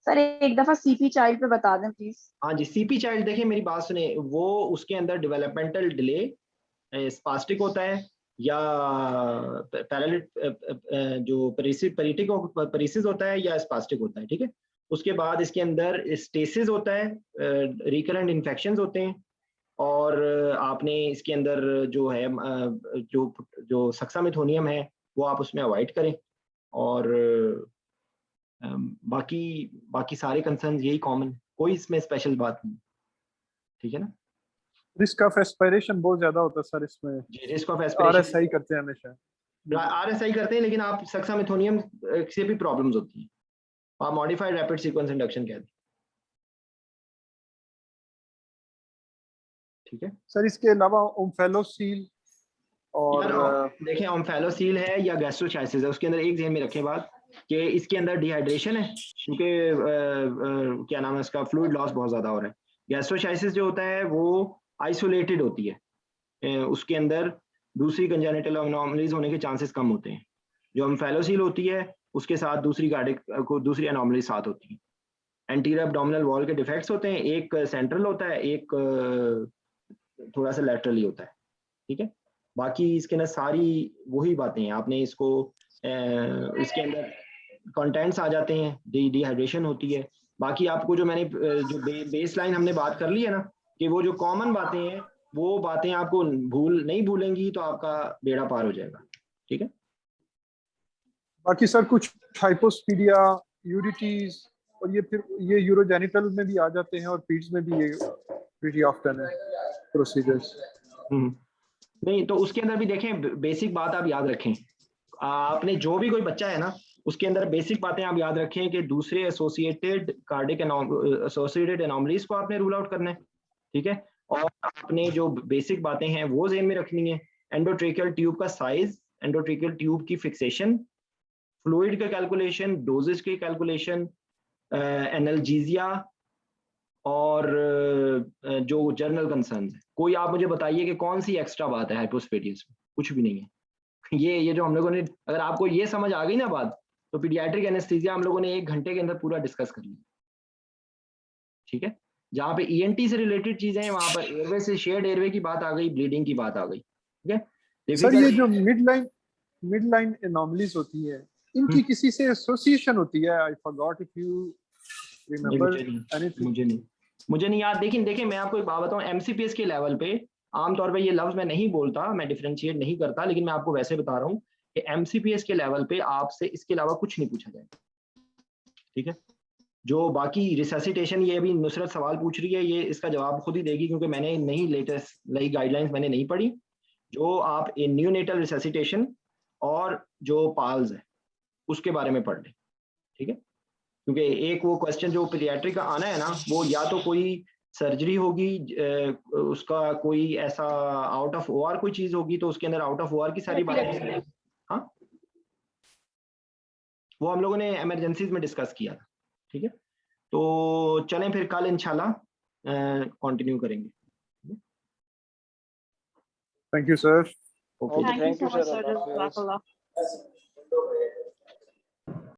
[SPEAKER 3] सर एक दफा सीपी चाइल्ड पे बता दें प्लीज।
[SPEAKER 2] हाँ जी, सीपी चाइल्ड देखिए मेरी बात सुने, वो उसके अंदर डेवलपमेंटल डिले स्पास्टिक होता है, या पैरालिट जो पेरिसिस होता है, या स्पास्टिक होता है। ठीक है, उसके बाद इसके अंदर स्टेसिस होता है, रिकरेंट इन्फेक्शंस होते हैं, और आपने इसके अंदर जो है जो सक्सामिथोनियम है वो आप उसमें अवॉइड करें। और बाकी सारे कंसर्न यही कॉमन, कोई इसमें स्पेशल बात नहीं। ठीक है ना।
[SPEAKER 4] रिस्क ऑफ एस्पिरेशन बहुत ज्यादा होता है सर इसमें।
[SPEAKER 2] जी, रिस्क ऑफ एस्पिरेशन
[SPEAKER 4] आरएसआई करते हैं हमेशा।
[SPEAKER 2] आरएसआई करते हैं, लेकिन आप सक्सामिथोनियम से भी प्रॉब्लम्स होती हैं, आप मॉडिफाइड रैपिड सीक्वेंस इंडक्शन कहते हैं। ठीक है
[SPEAKER 4] सर, इसके अलावा ओम्फेलोसील और
[SPEAKER 2] देखें, ओम्फेलोसील है या गैस्ट्रोचाइसिस है, उसके अंदर एक ध्यान में रखें बात कि इसके अंदर डिहाइड्रेशन है, क्योंकि क्या नाम है इसका, फ्लूइड लॉस बहुत ज्यादा हो रहा है। गैस्ट्रोचाइसिस जो होता है वो आइसोलेटेड होती है, उसके अंदर दूसरी कंजेनिटल एनोमलीज होने के चांसेस कम होते हैं। जो एम्फैलोसील होती है उसके साथ दूसरी दूसरी एनोमली साथ होती है। एंटीरियर एब्डोमिनल वॉल के डिफेक्ट्स होते हैं, एक सेंट्रल होता है, एक थोड़ा सा लैटरली होता है, ठीक है। बाकी इसके अंदर सारी वही बातें हैं, आपने इसको इसके अंदर कंटेंट्स आ जाते हैं, डिहाइड्रेशन होती है। बाकी आपको जो मैंने जो बेस लाइन हमने बात कर ली है ना, कि वो जो कॉमन बातें हैं वो बातें आपको नहीं भूलेंगी तो आपका बेड़ा पार हो जाएगा, ठीक है।
[SPEAKER 4] बाकी सर कुछ हाइपोस्पीडिया, यूरिटीज और ये फिर ये यूरोजेनिटल में भी आ जाते हैं और पीड्स में भी ये प्रीटी ऑफ्टन है प्रोसीजर्स।
[SPEAKER 2] नहीं तो उसके अंदर भी देखें, बेसिक बात आप याद रखें, आपने जो भी कोई बच्चा है ना उसके अंदर बेसिक बातें आप याद रखें कि दूसरे एसोसिएटेड कार्डिक एसोसिएटेड एनोमलीज को आपने रूल आउट करना है, ठीक है। और आपने जो बेसिक बातें हैं वो ज़हन में रखनी है। एंडोट्रेकियल ट्यूब का साइज, एंडोट्रेकियल ट्यूब की फिक्सेशन, फ्लूइड का कैलकुलेशन, डोजेस की कैलकुलेशन, एनाल्जेसिया और जो जर्नल कंसर्न्स है। कोई आप मुझे बताइए कि कौन सी एक्स्ट्रा बात है हाइपोस्पेडियस में? कुछ भी नहीं है। ये जो हम लोगों ने, अगर आपको ये समझ आ गई ना बात, तो पीडियाट्रिक एनेस्थीसिया हम लोगों ने 1 घंटे के अंदर पूरा डिस्कस कर लिया, ठीक है। जहाँ पे ईएनटी से रिलेटेड चीजें हैं वहां पर एयरवे से शेयर्ड एयरवे की बात आ गई, ब्लीडिंग की बात आ गई, ठीक है।
[SPEAKER 4] सर ये जो मिड लाइन एनोमलीज होती है इनकी किसी से एसोसिएशन होती है? I forgot if you remember anything.
[SPEAKER 2] मुझे नहीं याद। देखिए मैं आपको एक बात बताऊं, एमसीपीएस के लेवल पे आमतौर पे ये लफ्ज मैं नहीं बोलता, मैं डिफरेंशिएट नहीं करता, लेकिन मैं आपको वैसे बता रहा हूँ कि एमसीपीएस के लेवल पे आपसे इसके अलावा कुछ नहीं पूछा जाएगा, ठीक है। जो बाकी रिसैसिटेशन, ये अभी नुसरत सवाल पूछ रही है, ये इसका जवाब खुद ही देगी क्योंकि मैंने नहीं लेटेस्ट नई गाइडलाइंस मैंने नहीं पढ़ी। जो आप न्यूनेटल रिसैसिटेशन और जो पाल्स है उसके बारे में पढ़ लें, ठीक है। क्योंकि एक वो क्वेश्चन जो पीडियाट्रिक का आना है ना, वो या तो कोई सर्जरी होगी, उसका कोई ऐसा आउट ऑफ ओआर कोई चीज होगी, तो उसके अंदर आउट ऑफ ओआर की सारी बातें, हाँ वो हम लोगों ने इमरजेंसीज में डिस्कस किया था, ठीक है। तो चलें फिर कल इंशाल्लाह कंटिन्यू करेंगे।
[SPEAKER 4] Thank you sir.
[SPEAKER 5] Thank you sir.